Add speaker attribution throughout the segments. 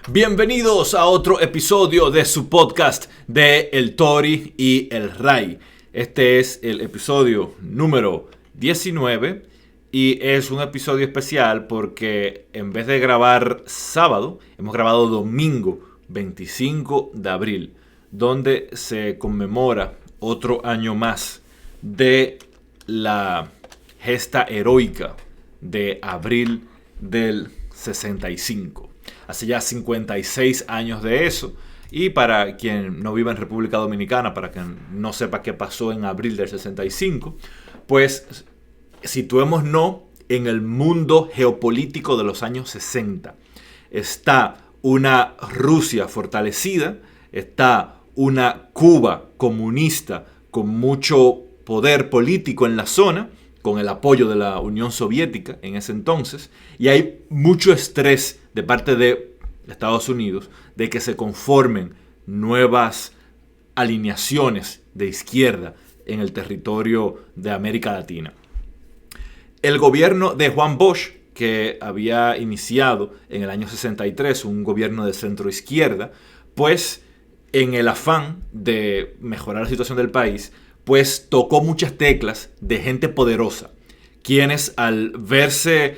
Speaker 1: Bienvenidos a otro episodio de su podcast de El Tori y el Ray. Este es el episodio número 19 y es un episodio especial porque en vez de grabar sábado, hemos grabado domingo 25 de abril, donde se conmemora otro año más de la gesta heroica de abril del 65. Hace ya 56 años de eso. Y para quien no viva en República Dominicana, para quien no sepa qué pasó en abril del 65, pues situémonos en el mundo geopolítico de los años 60. Está una Rusia fortalecida, está una Cuba comunista con mucho poder político en la zona, con el apoyo de la Unión Soviética en ese entonces, y hay mucho estrés de parte de Estados Unidos de que se conformen nuevas alineaciones de izquierda en el territorio de América Latina. El gobierno de Juan Bosch, que había iniciado en el año 63 un gobierno de centro-izquierda, pues en el afán de mejorar la situación del país, pues tocó muchas teclas de gente poderosa, quienes al verse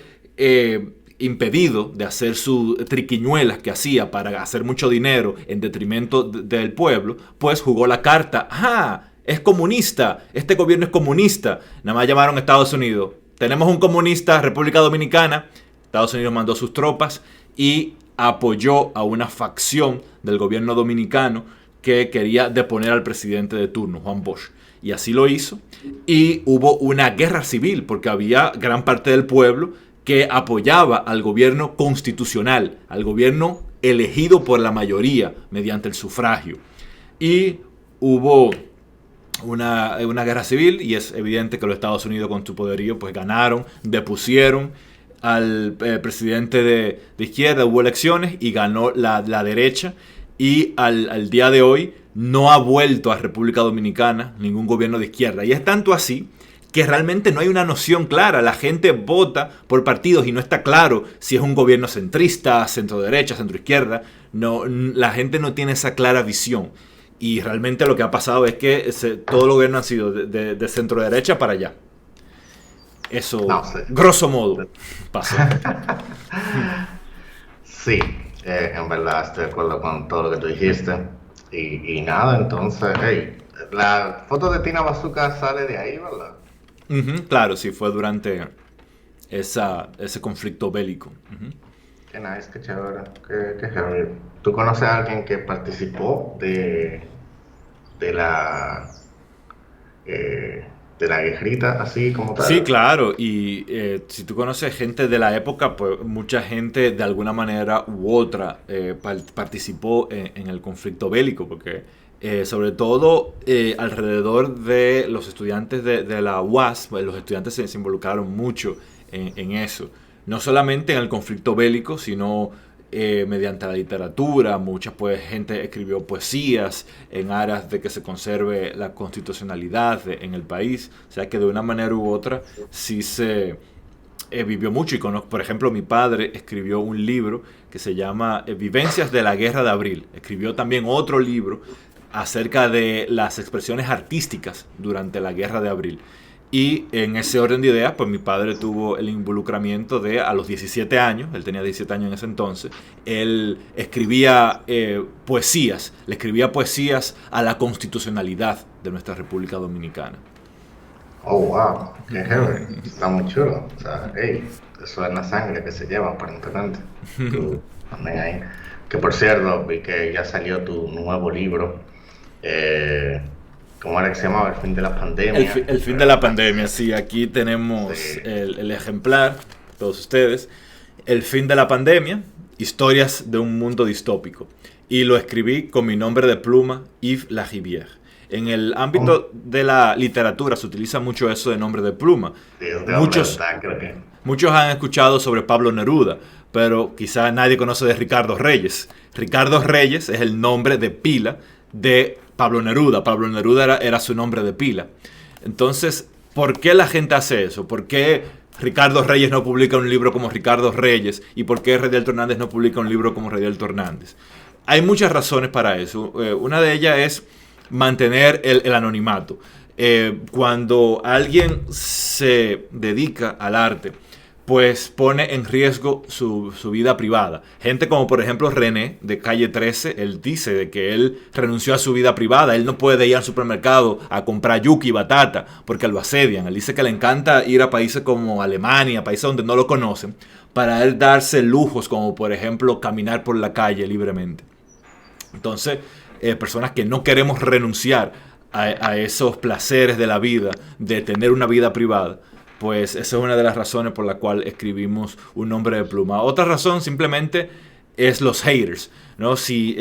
Speaker 1: impedido de hacer sus triquiñuelas que hacía para hacer mucho dinero en detrimento del pueblo, pues jugó la carta. ¡Ah! Es comunista, este gobierno es comunista. Nada más llamaron a Estados Unidos. Tenemos un comunista, República Dominicana. Estados Unidos mandó sus tropas y apoyó a una facción del gobierno dominicano que quería deponer al presidente de turno, Juan Bosch. Y así lo hizo. Y hubo una guerra civil porque había gran parte del pueblo que apoyaba al gobierno constitucional, al gobierno elegido por la mayoría mediante el sufragio. Y hubo una guerra civil y es evidente que los Estados Unidos con su poderío pues ganaron, depusieron al presidente de izquierda, hubo elecciones y ganó la derecha. Y al día de hoy no ha vuelto a República Dominicana ningún gobierno de izquierda. Y es tanto así que realmente no hay una noción clara. La gente vota por partidos y no está claro si es un gobierno centrista, centro-derecha, centro-izquierda. No, la gente no tiene esa clara visión. Y realmente lo que ha pasado es que todos los gobiernos han sido de centro-derecha para allá. Eso, no sé. Grosso modo, pasó.
Speaker 2: Sí, en verdad estoy de acuerdo con todo lo que tú dijiste. Y nada, entonces, hey, la foto de Tina Bazooka sale de ahí, ¿verdad?
Speaker 1: Claro, sí, fue durante ese conflicto bélico.
Speaker 2: Qué nice, qué chévere, qué heavy. ¿Tú conoces a alguien que participó de la guerrita, así como tal?
Speaker 1: Sí, claro, y si tú conoces gente de la época, pues mucha gente de alguna manera u otra participó en el conflicto bélico, porque sobre todo alrededor de los estudiantes de la UAS, pues, los estudiantes se involucraron mucho en eso. No solamente en el conflicto bélico, sino mediante la literatura. Mucha gente escribió poesías en aras de que se conserve la constitucionalidad en el país. O sea que de una manera u otra sí se vivió mucho. Y por ejemplo, mi padre escribió un libro que se llama Vivencias de la Guerra de Abril. Escribió también otro libro acerca de las expresiones artísticas durante la Guerra de Abril. Y en ese orden de ideas, pues mi padre tuvo el involucramiento de a los 17 años, él tenía 17 años en ese entonces, él escribía poesías, le escribía poesías a la constitucionalidad de nuestra República Dominicana.
Speaker 2: Oh, wow, qué heavy, está muy chulo. O sea, hey, eso es la sangre que se lleva aparentemente. Tú también ahí. Que por cierto, vi que ya salió tu nuevo libro. ¿Cómo era que se llamaba? El fin de la pandemia.
Speaker 1: El fin de la pandemia, sí. Aquí tenemos sí. El ejemplar, todos ustedes. El fin de la pandemia, historias de un mundo distópico. Y lo escribí con mi nombre de pluma, Yves Larivière. En el ámbito de la literatura se utiliza mucho eso de nombre de pluma.
Speaker 2: Sí,
Speaker 1: muchos han escuchado sobre Pablo Neruda, pero quizá nadie conoce de Ricardo Reyes. Ricardo Reyes es el nombre de pila de Pablo Neruda. Pablo Neruda era su nombre de pila. Entonces, ¿por qué la gente hace eso? ¿Por qué Ricardo Reyes no publica un libro como Ricardo Reyes y por qué Reydelto Hernández no publica un libro como Reydelto Hernández. Hay muchas razones para eso. Una de ellas es mantener el anonimato. Cuando alguien se dedica al arte, pues pone en riesgo su vida privada. Gente como por ejemplo René de Calle 13, él dice de que él renunció a su vida privada. Él no puede ir al supermercado a comprar yuca y batata porque lo asedian. Él dice que le encanta ir a países como Alemania, países donde no lo conocen, para él darse lujos como por ejemplo caminar por la calle libremente. Entonces, personas que no queremos renunciar a esos placeres de la vida, de tener una vida privada, pues esa es una de las razones por la cual escribimos Un Nombre de Pluma. Otra razón simplemente es los haters, ¿no? Si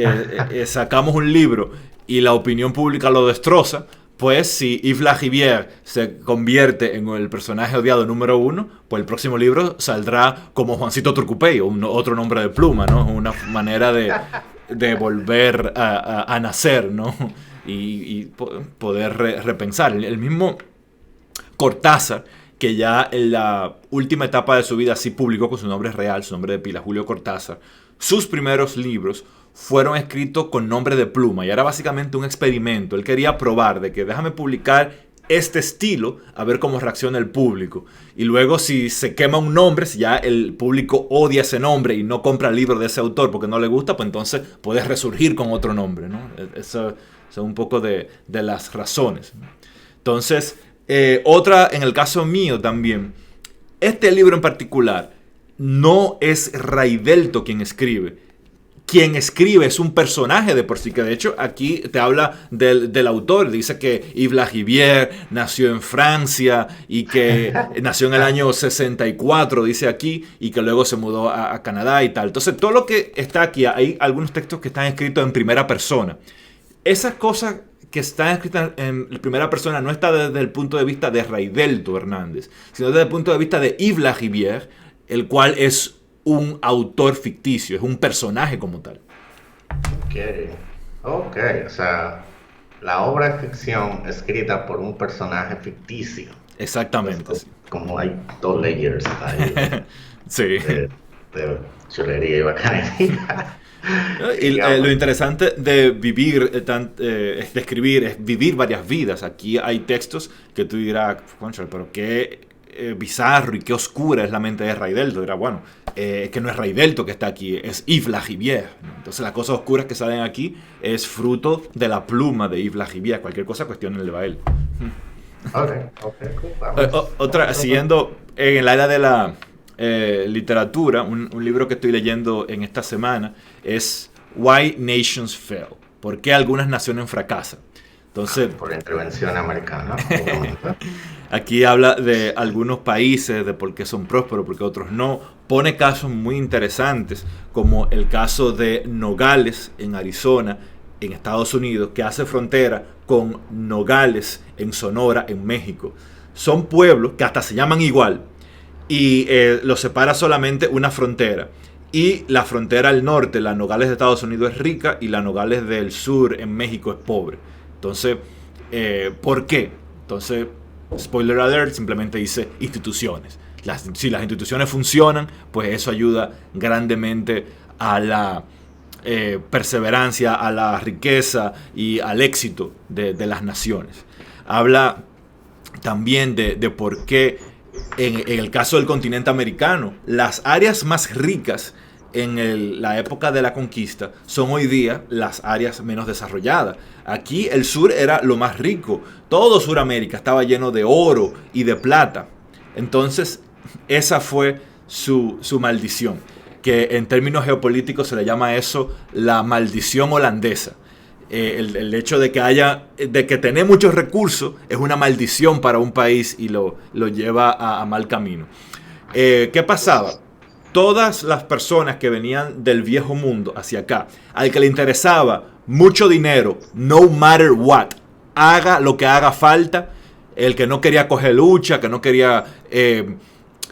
Speaker 1: sacamos un libro y la opinión pública lo destroza, pues si Yves Larivière se convierte en el personaje odiado número 1, pues el próximo libro saldrá como Juancito Turcupey, o otro nombre de pluma, ¿no? Una manera de volver a nacer, ¿no? Y poder repensar. El mismo Cortázar, que ya en la última etapa de su vida sí publicó con su nombre real, su nombre de pila, Julio Cortázar, sus primeros libros fueron escritos con nombre de pluma y era básicamente un experimento. Él quería probar de que déjame publicar este estilo a ver cómo reacciona el público. Y luego si se quema un nombre, si ya el público odia ese nombre y no compra el libro de ese autor porque no le gusta, pues entonces puedes resurgir con otro nombre, ¿no? Eso es un poco de las razones. Entonces, otra, en el caso mío también, este libro en particular no es Raidelto quien escribe. Quien escribe es un personaje de por sí, que de hecho aquí te habla del autor. Dice que Yves Larivière nació en Francia y que nació en el año 64, dice aquí, y que luego se mudó a Canadá y tal. Entonces todo lo que está aquí, hay algunos textos que están escritos en primera persona. Esas cosas que están escritas en primera persona no está desde el punto de vista de Raidelto Hernández, sino desde el punto de vista de Yves Larivière, el cual es un autor ficticio, es un personaje como tal.
Speaker 2: Ok, o sea, la obra es ficción escrita por un personaje ficticio.
Speaker 1: Exactamente.
Speaker 2: Pues, como hay dos layers ahí
Speaker 1: sí.
Speaker 2: de chulería y bacanería.
Speaker 1: Y lo interesante de vivir, de escribir, es vivir varias vidas. Aquí hay textos que tú dirás, pero qué bizarro y qué oscura es la mente de Raidelto. Dirá, bueno, es que no es Raidelto que está aquí, es Yves Larivière. Entonces las cosas oscuras que salen aquí es fruto de la pluma de Yves Larivière. Cualquier cosa cuestionenle a él.
Speaker 2: Cool.
Speaker 1: Otra, siguiendo en el área de la literatura, un libro que estoy leyendo en esta semana es Why Nations Fail. ¿Por qué algunas naciones fracasan? Entonces,
Speaker 2: por la intervención americana.
Speaker 1: aquí habla de algunos países, de por qué son prósperos, por qué otros no. Pone casos muy interesantes, como el caso de Nogales en Arizona, en Estados Unidos, que hace frontera con Nogales en Sonora, en México. Son pueblos que hasta se llaman igual y los separa solamente una frontera. Y la frontera al norte, la Nogales de Estados Unidos, es rica y la Nogales del sur en México es pobre. Entonces, ¿por qué? Entonces, spoiler alert, simplemente dice instituciones. Si las instituciones funcionan, pues eso ayuda grandemente a la perseverancia, a la riqueza y al éxito de las naciones. Habla también de por qué en el caso del continente americano, las áreas más ricas en la época de la conquista son hoy día las áreas menos desarrolladas. Aquí el sur era lo más rico. Todo Sudamérica estaba lleno de oro y de plata. Entonces, esa fue su maldición, que en términos geopolíticos se le llama eso la maldición holandesa. El hecho de que tener muchos recursos es una maldición para un país y lo lleva a mal camino. ¿Qué pasaba? Todas las personas que venían del viejo mundo hacia acá, al que le interesaba mucho dinero, no matter what, haga lo que haga falta, el que no quería coger lucha, que no quería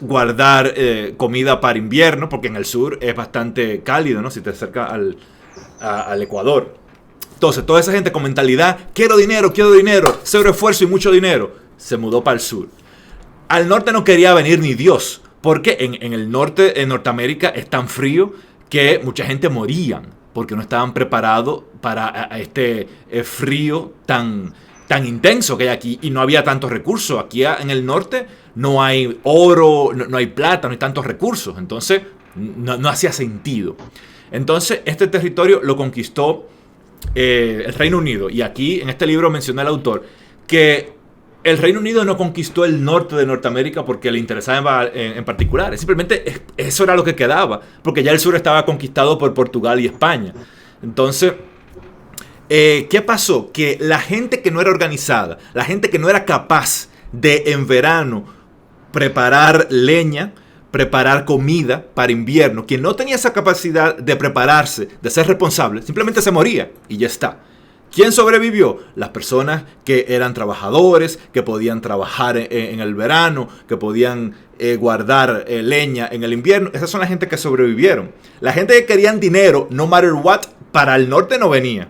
Speaker 1: guardar comida para invierno, porque en el sur es bastante cálido, ¿no? Si te acercas al Ecuador. Entonces, toda esa gente con mentalidad, quiero dinero, cero esfuerzo y mucho dinero, se mudó para el sur. al norte no quería venir ni Dios, porque en el norte, en Norteamérica, es tan frío que mucha gente moría, porque no estaban preparados para este frío tan intenso que hay aquí, y no había tantos recursos. Aquí en el norte no hay oro, no hay plata, no hay tantos recursos, entonces no hacía sentido. Entonces este territorio lo conquistó el Reino Unido, y aquí en este libro menciona el autor que el Reino Unido no conquistó el norte de Norteamérica porque le interesaba en particular. Simplemente eso era lo que quedaba, porque ya el sur estaba conquistado por Portugal y España. Entonces, ¿qué pasó? Que la gente que no era organizada, la gente que no era capaz de en verano preparar leña, preparar comida para invierno, quien no tenía esa capacidad de prepararse, de ser responsable, simplemente se moría y ya está. ¿Quién sobrevivió? Las personas que eran trabajadores, que podían trabajar en el verano, que podían guardar leña en el invierno. Esas son la gente que sobrevivieron. La gente que querían dinero, no matter what, para el norte no venía.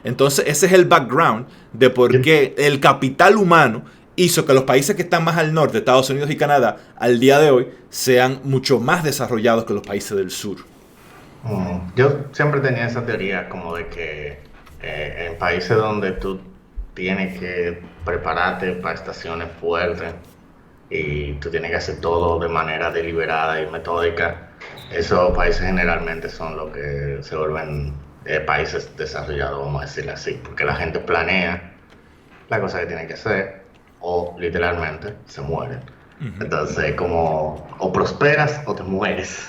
Speaker 1: Entonces ese es el background de por qué el capital humano hizo que los países que están más al norte, Estados Unidos y Canadá, al día de hoy, sean mucho más desarrollados que los países del sur.
Speaker 2: Yo siempre tenía esa teoría como de que en países donde tú tienes que prepararte para estaciones fuertes y tú tienes que hacer todo de manera deliberada y metódica, esos países generalmente son los que se vuelven países desarrollados, vamos a decirlo así, porque la gente planea la cosa que tiene que hacer o literalmente se mueren. Entonces, como o prosperas o te mueres.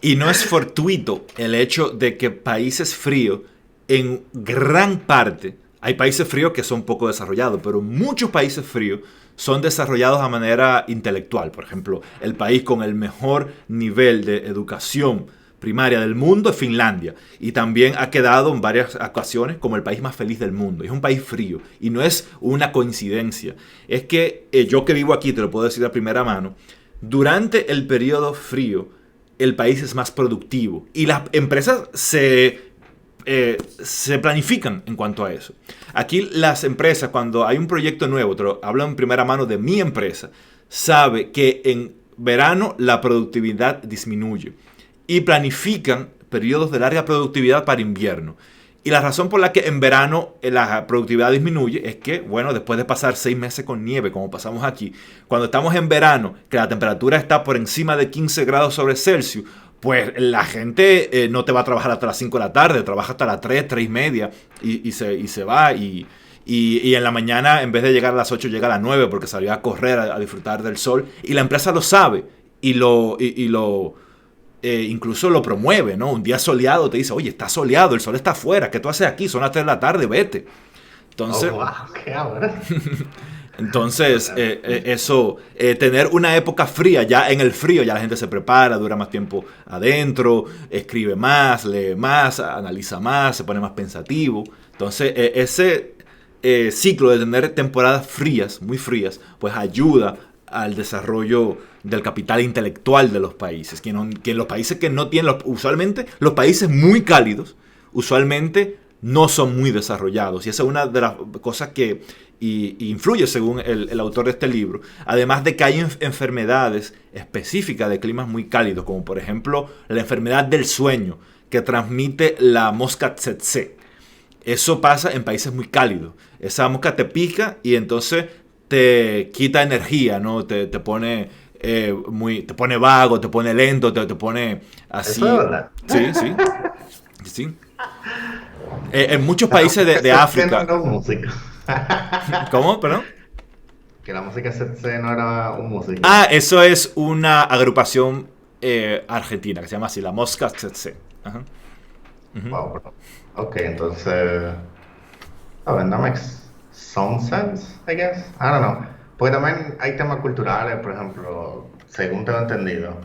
Speaker 1: Y no es fortuito el hecho de que países fríos, en gran parte, hay países fríos que son poco desarrollados, pero muchos países fríos son desarrollados de manera intelectual. Por ejemplo, el país con el mejor nivel de educación primaria del mundo es Finlandia, y también ha quedado en varias ocasiones como el país más feliz del mundo. Es un país frío y no es una coincidencia. Es que yo que vivo aquí, te lo puedo decir de primera mano, durante el periodo frío el país es más productivo y las empresas se planifican en cuanto a eso. Aquí las empresas, cuando hay un proyecto nuevo, hablo en primera mano de mi empresa, sabe que en verano la productividad disminuye y planifican periodos de larga productividad para invierno. Y la razón por la que en verano la productividad disminuye es que, bueno, después de pasar 6 meses con nieve, como pasamos aquí, cuando estamos en verano, que la temperatura está por encima de 15 grados sobre Celsius, pues la gente no te va a trabajar hasta las 5 de la tarde, trabaja hasta las 3, 3 y media, y se va, y en la mañana, en vez de llegar a las 8, llega a las 9 porque salió a correr, a disfrutar del sol, y la empresa lo sabe, incluso lo promueve, ¿no? Un día soleado te dice, oye, está soleado, el sol está afuera, ¿qué tú haces aquí? Son las 3 de la tarde, vete. Entonces, entonces tener una época fría, ya en el frío ya la gente se prepara, dura más tiempo adentro, escribe más, lee más, analiza más, se pone más pensativo. Entonces ese ciclo de tener temporadas frías, muy frías, pues ayuda al desarrollo del capital intelectual de los países. Que los países que no tienen, usualmente los países muy cálidos, usualmente no son muy desarrollados. Y esa es una de las cosas que influye según el autor de este libro. Además de que hay enfermedades específicas de climas muy cálidos, como por ejemplo la enfermedad del sueño que transmite la mosca tsetse. Eso pasa en países muy cálidos. Esa mosca te pica y entonces te quita energía, ¿no? Te pone te pone vago, te pone lento, te pone así.
Speaker 2: ¿Eso es verdad?
Speaker 1: Sí. En muchos países de África.
Speaker 2: No, música.
Speaker 1: ¿Cómo? ¿Perdón?
Speaker 2: Que la música tsetse no era un músico.
Speaker 1: Eso es una agrupación argentina que se llama así, la Mosca Tsetse. Ajá.
Speaker 2: Wow, bro. Ok, entonces. That makes some sense, I guess. I don't know. Porque también hay temas culturales, por ejemplo, según tengo entendido,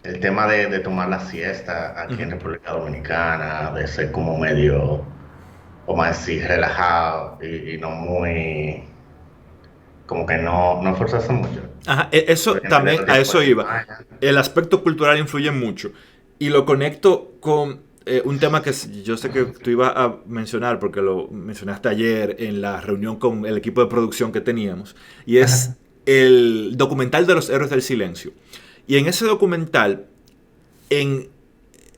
Speaker 2: el tema de tomar la siesta aquí en República Dominicana, de ser como medio, vamos a decir, relajado y no muy, como que no esforzarse mucho.
Speaker 1: Ajá, eso también, a eso iba. El aspecto cultural influye mucho. Y lo conecto con un tema que yo sé que tú ibas a mencionar, porque lo mencionaste ayer en la reunión con el equipo de producción que teníamos. Y es el documental de los Héroes del Silencio. Y en ese documental, en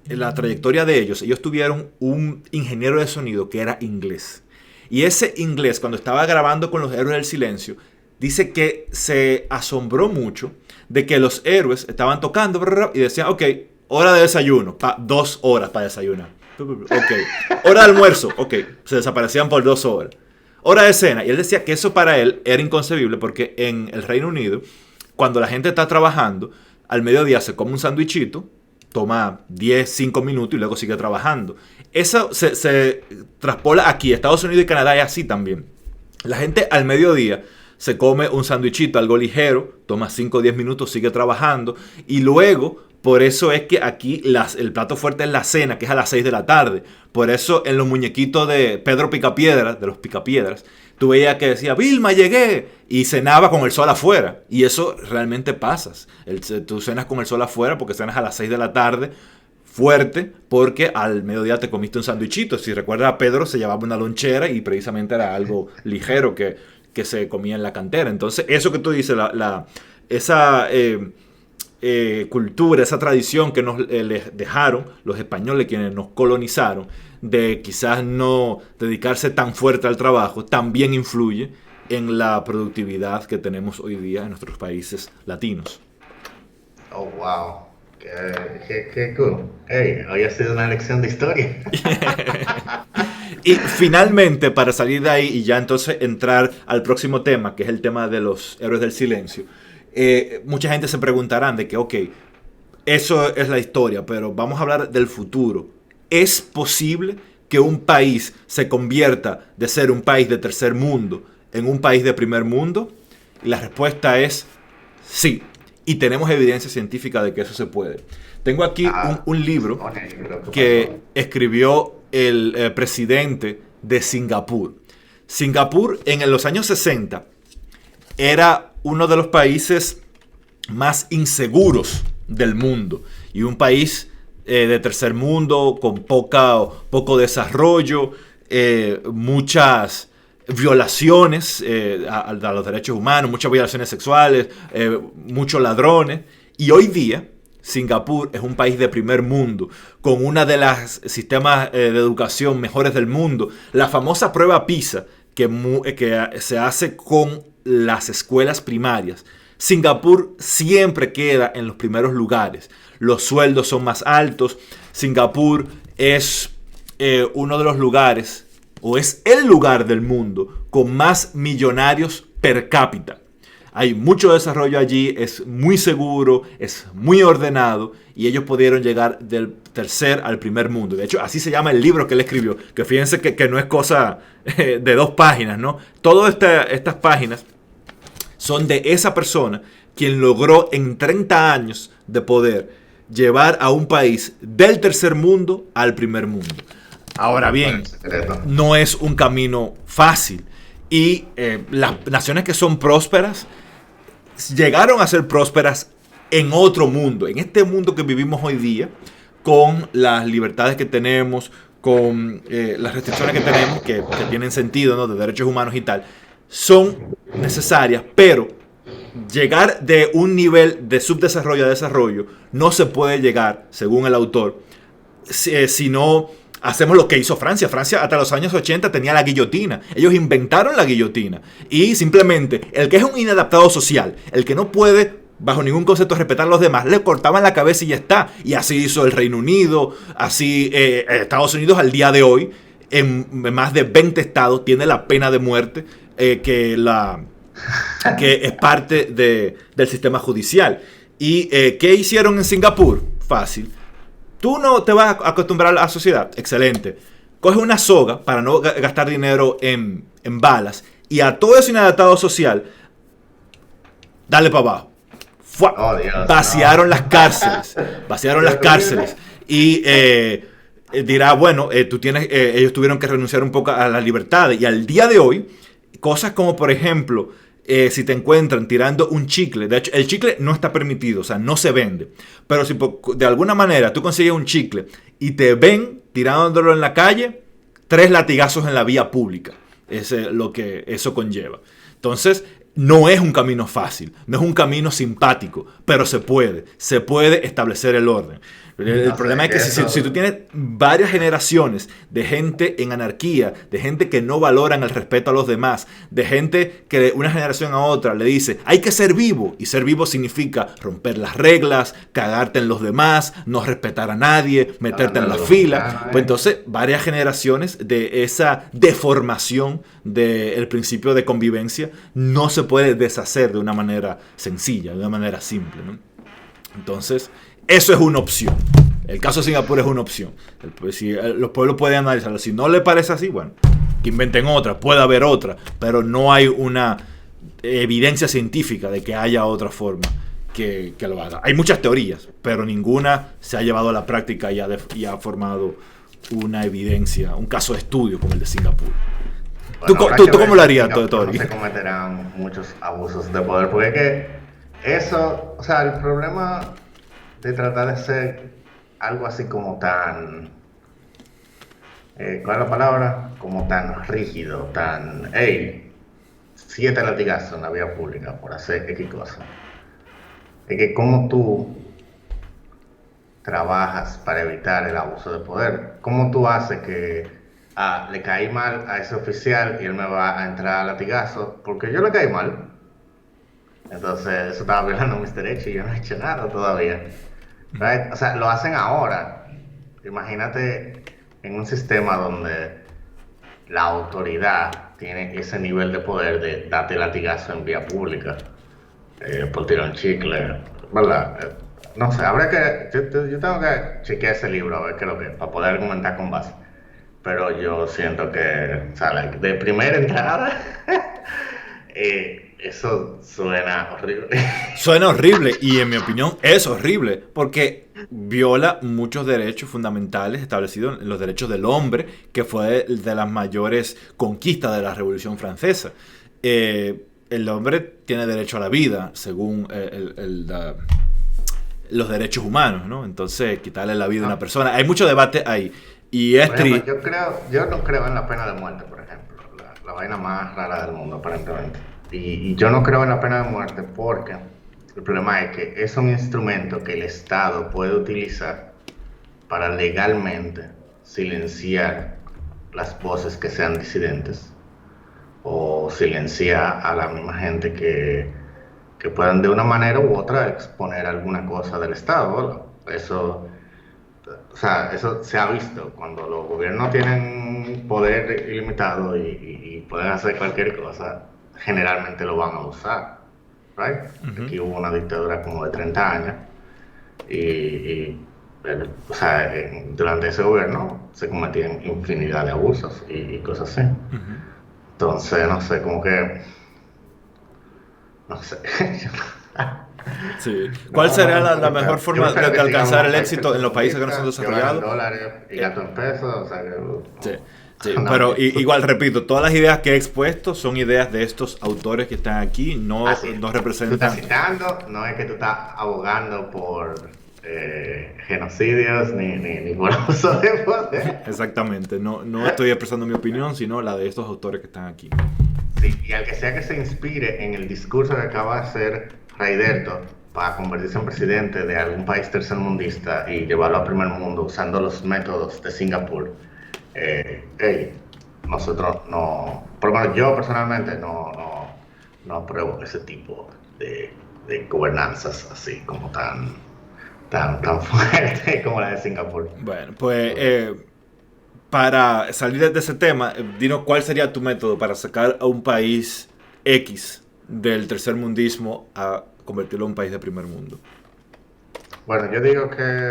Speaker 1: la trayectoria de ellos tuvieron un ingeniero de sonido que era inglés. Y ese inglés, cuando estaba grabando con los Héroes del Silencio, dice que se asombró mucho de que los héroes estaban tocando y decían, ok, hora de desayuno, 2 horas para desayunar. Ok, hora de almuerzo, ok, se desaparecían por 2 horas. Hora de cena. Y él decía que eso para él era inconcebible porque en el Reino Unido, cuando la gente está trabajando, al mediodía se come un sándwichito, toma 10, 5 minutos y luego sigue trabajando. Eso se traspola aquí. Estados Unidos y Canadá es así también. La gente al mediodía se come un sándwichito, algo ligero, toma 5 o 10 minutos, sigue trabajando y luego, por eso es que aquí el plato fuerte es la cena, que es a las 6 de la tarde. Por eso en los muñequitos de Pedro Picapiedras, de los Picapiedras, tú veías que decía, Vilma, llegué, y cenaba con el sol afuera. Y eso realmente pasa. Tú cenas con el sol afuera porque cenas a las 6 de la tarde, fuerte, porque al mediodía te comiste un sándwichito. Si recuerdas, a Pedro se llevaba una lonchera y precisamente era algo ligero que se comía en la cantera. Entonces, eso que tú dices, esa cultura, esa tradición que nos les dejaron los españoles, quienes nos colonizaron, de quizás no dedicarse tan fuerte al trabajo, también influye en la productividad que tenemos hoy día en nuestros países latinos.
Speaker 2: Oh, wow. Qué cool. Hey, hoy ha sido una lección de historia.
Speaker 1: Y finalmente, para salir de ahí y ya entonces entrar al próximo tema, que es el tema de los Héroes del Silencio, mucha gente se preguntarán de que, ok, eso es la historia, pero vamos a hablar del futuro. ¿Es posible que un país se convierta de ser un país de tercer mundo en un país de primer mundo? Y la respuesta es sí. Y tenemos evidencia científica de que eso se puede. Tengo aquí un libro que escribió el presidente de Singapur. Singapur en los años 60 era uno de los países más inseguros del mundo y un país de tercer mundo con poco desarrollo, muchas violaciones a los derechos humanos, muchas violaciones sexuales, muchos ladrones. Y hoy día Singapur es un país de primer mundo, con una de las sistemas de educación mejores del mundo. La famosa prueba PISA que se hace con las escuelas primarias. Singapur siempre queda en los primeros lugares. Los sueldos son más altos. Singapur es uno de los lugares, o es el lugar del mundo con más millonarios per cápita. Hay mucho desarrollo allí, es muy seguro, es muy ordenado y ellos pudieron llegar del tercer al primer mundo. De hecho, así se llama el libro que él escribió, que fíjense que no es cosa de 2 páginas, ¿no? Todas estas páginas son de esa persona quien logró en 30 años de poder llevar a un país del tercer mundo al primer mundo. Ahora bien, no es un camino fácil y las naciones que son prósperas llegaron a ser prósperas en otro mundo, en este mundo que vivimos hoy día, con las libertades que tenemos, con las restricciones que tenemos, que tienen sentido, ¿no?, de derechos humanos y tal, son necesarias, pero llegar de un nivel de subdesarrollo a desarrollo no se puede llegar, según el autor, si no hacemos lo que hizo Francia. Francia hasta los años 80 tenía la guillotina. Ellos inventaron la guillotina. Y simplemente el que es un inadaptado social, el que no puede bajo ningún concepto respetar a los demás, le cortaban la cabeza y ya está. Y así hizo el Reino Unido, así Estados Unidos al día de hoy, en más de 20 estados, tiene la pena de muerte que es parte del sistema judicial. ¿Y qué hicieron en Singapur? Fácil. Tú no te vas a acostumbrar a la sociedad. Excelente. Coge una soga para no gastar dinero en balas y a todo ese inadaptado social, dale para abajo.
Speaker 2: Oh, Dios,
Speaker 1: vaciaron las cárceles. Vaciaron las cárceles. Y dirá, bueno, ellos tuvieron que renunciar un poco a las libertades. Y al día de hoy, cosas como, por ejemplo, si te encuentran tirando un chicle, de hecho el chicle no está permitido, o sea, no se vende, pero si de alguna manera tú consigues un chicle y te ven tirándolo en la calle, 3 latigazos en la vía pública, es lo que eso conlleva. Entonces No es un camino fácil, no es un camino simpático, pero se puede establecer el orden. El problema es que si tú tienes varias generaciones de gente en anarquía, de gente que no valoran el respeto a los demás, de gente que de una generación a otra le dice hay que ser vivo, y ser vivo significa romper las reglas, cagarte en los demás, no respetar a nadie, meterte en la fila, pues entonces varias generaciones de esa deformación del principio de convivencia no se puede deshacer de una manera sencilla, de una manera simple, ¿no? Entonces, eso es una opción. El caso de Singapur es una opción. Si los pueblos pueden analizarlo. Si no le parece así, bueno, que inventen otra. Puede haber otra. Pero no hay una evidencia científica de que haya otra forma que lo haga. Hay muchas teorías, pero ninguna se ha llevado a la práctica y ha formado una evidencia, un caso de estudio como el de Singapur.
Speaker 2: Bueno,
Speaker 1: ¿Tú cómo lo harías, Tori?
Speaker 2: No se cometerán muchos abusos de poder, porque es que eso, o sea, el problema de tratar de ser algo así como tan, ¿cuál es la palabra? Como tan rígido, tan, hey, 7 latigazos en la vía pública por hacer X cosa. Es que cómo tú trabajas para evitar el abuso de poder, cómo tú haces que le caí mal a ese oficial y él me va a entrar a latigazo porque yo le caí mal. Entonces eso estaba violando mis derechos y yo no he hecho nada todavía. Right? O sea, lo hacen ahora. Imagínate en un sistema donde la autoridad tiene ese nivel de poder de darte latigazo en vía pública por tirar un chicle, ¿verdad? No sé, habrá que... Yo tengo que chequear ese libro a ver qué es lo que es, para poder argumentar con base. Pero yo siento que, o sea, de primera entrada, eso suena horrible.
Speaker 1: Suena horrible y en mi opinión es horrible porque viola muchos derechos fundamentales establecidos en los derechos del hombre, que fue de las mayores conquistas de la Revolución Francesa. El hombre tiene derecho a la vida según los derechos humanos, ¿no? Entonces, quitarle la vida a una persona. Hay mucho debate ahí. Y es triste.
Speaker 2: Yo no creo en la pena de muerte, por ejemplo. La vaina más rara del mundo, aparentemente. Y yo no creo en la pena de muerte porque el problema es que es un instrumento que el Estado puede utilizar para legalmente silenciar las voces que sean disidentes o silenciar a la misma gente que puedan de una manera u otra exponer alguna cosa del Estado, ¿verdad? Eso se ha visto cuando los gobiernos tienen poder ilimitado y pueden hacer cualquier cosa, generalmente lo van a usar, right? Uh-huh. Aquí hubo una dictadura como de 30 años durante ese gobierno se cometían infinidad de abusos y cosas así. Uh-huh. Entonces, no sé, como que... No sé...
Speaker 1: Sí. ¿Cuál sería la mejor forma de alcanzar el éxito en los países que no son desarrollados?
Speaker 2: $, y gasto en pesos, o sea que...
Speaker 1: Sí, pero igual repito, todas las ideas que he expuesto son ideas de estos autores que están aquí, no representan...
Speaker 2: Tú estás citando, no es que tú estás abogando por genocidios ni por abuso de poder.
Speaker 1: Exactamente, no estoy expresando mi opinión, sino la de estos autores que están aquí.
Speaker 2: Sí, y al que sea que se inspire en el discurso que acaba de hacer Raiderto para convertirse en presidente de algún país tercermundista y llevarlo al primer mundo usando los métodos de Singapur, nosotros no, por lo menos yo personalmente no apruebo ese tipo de gobernanzas así como tan fuerte como la de Singapur.
Speaker 1: Bueno, pues para salir de ese tema, dinos cuál sería tu método para sacar a un país X del tercermundismo a convertirlo en un país de primer mundo.
Speaker 2: Bueno, yo digo que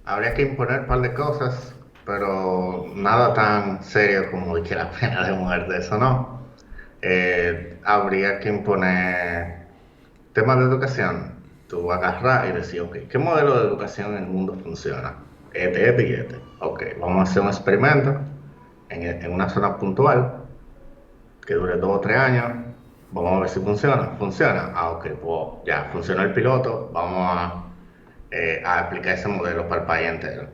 Speaker 2: habría que imponer un par de cosas, pero nada tan serio como que la pena de muerte, eso no. Habría que imponer temas de educación. Tú agarras y decir, ok, ¿qué modelo de educación en el mundo funciona? Este y este. Ok, vamos a hacer un experimento en una zona puntual que dure 2 o 3 años. Vamos a ver si funciona. ¿Funciona? Ok, pues ya, funcionó el piloto. Vamos a aplicar ese modelo para el país entero.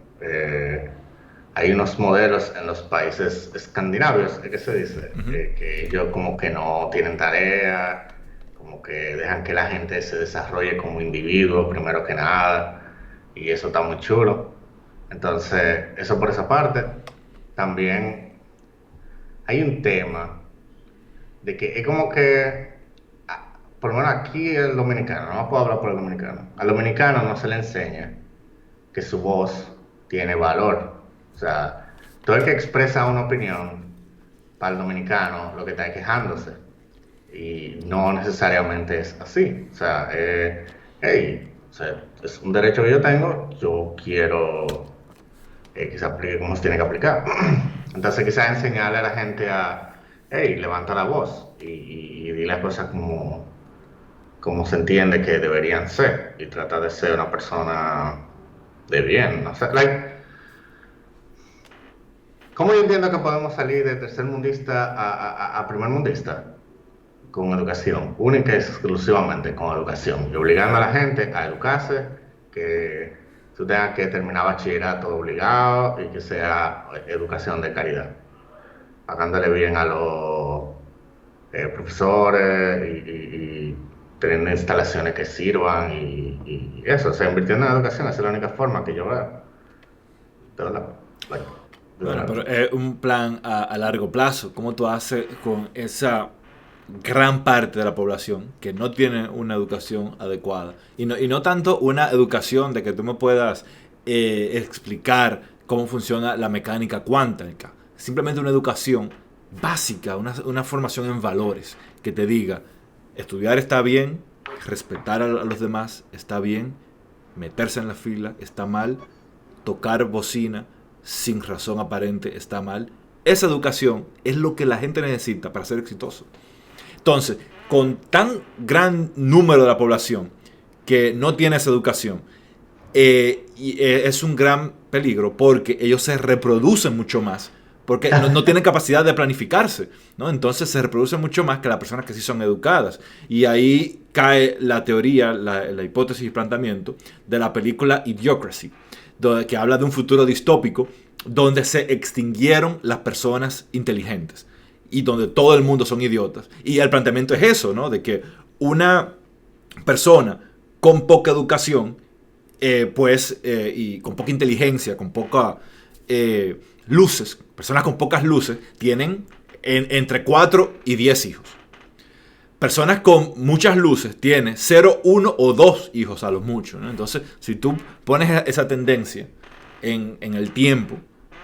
Speaker 2: hay unos modelos en los países escandinavios, ¿qué se dice? Que ellos como que no tienen tarea, como que dejan que la gente se desarrolle como individuo primero que nada, y eso está muy chulo. Entonces, eso por esa parte. También hay un tema de que es como que, por lo menos aquí el dominicano, no puedo hablar por el dominicano, al dominicano no se le enseña que su voz tiene valor. O sea, todo el que expresa una opinión, para el dominicano, lo que está es quejándose. Y no necesariamente es así. O sea, hey, o sea, es un derecho que yo tengo, yo quiero que se aplique como se tiene que aplicar. Entonces, quizás enseñarle a la gente a, hey, levanta la voz y di las cosas como se entiende que deberían ser y trata de ser una persona de bien, no sé, ¿cómo yo entiendo que podemos salir de tercer mundista a primer mundista? Con educación, única y exclusivamente con educación, y obligando a la gente a educarse, que tú tengas que terminar bachillerato obligado y que sea educación de calidad, pagándole bien a los profesores y teniendo instalaciones que sirvan y eso, o sea, invirtiendo en educación, esa es la única forma que yo veo. De verdad. Like, de
Speaker 1: Bueno,
Speaker 2: verdad.
Speaker 1: pero es un plan a largo plazo. ¿Cómo tú haces con esa gran parte de la población que no tiene una educación adecuada? Y no tanto una educación de que tú me puedas explicar cómo funciona la mecánica cuántica. Simplemente una educación básica, una formación en valores que te diga, estudiar está bien, respetar a los demás está bien, meterse en la fila está mal, tocar bocina sin razón aparente está mal. Esa educación es lo que la gente necesita para ser exitoso. Entonces, con tan gran número de la población que no tiene esa educación, es un gran peligro porque ellos se reproducen mucho más, porque no tienen capacidad de planificarse, ¿no? Entonces se reproducen mucho más que las personas que sí son educadas. Y ahí cae la teoría, la hipótesis y planteamiento de la película Idiocracy, que habla de un futuro distópico donde se extinguieron las personas inteligentes y donde todo el mundo son idiotas. Y el planteamiento es eso, ¿no? De que una persona con poca educación, y con poca inteligencia, con poca luces, personas con pocas luces, tienen entre 4 y 10 hijos. Personas con muchas luces tienen 0, 1 o 2 hijos a lo mucho, ¿no? Entonces, si tú pones esa tendencia en el tiempo,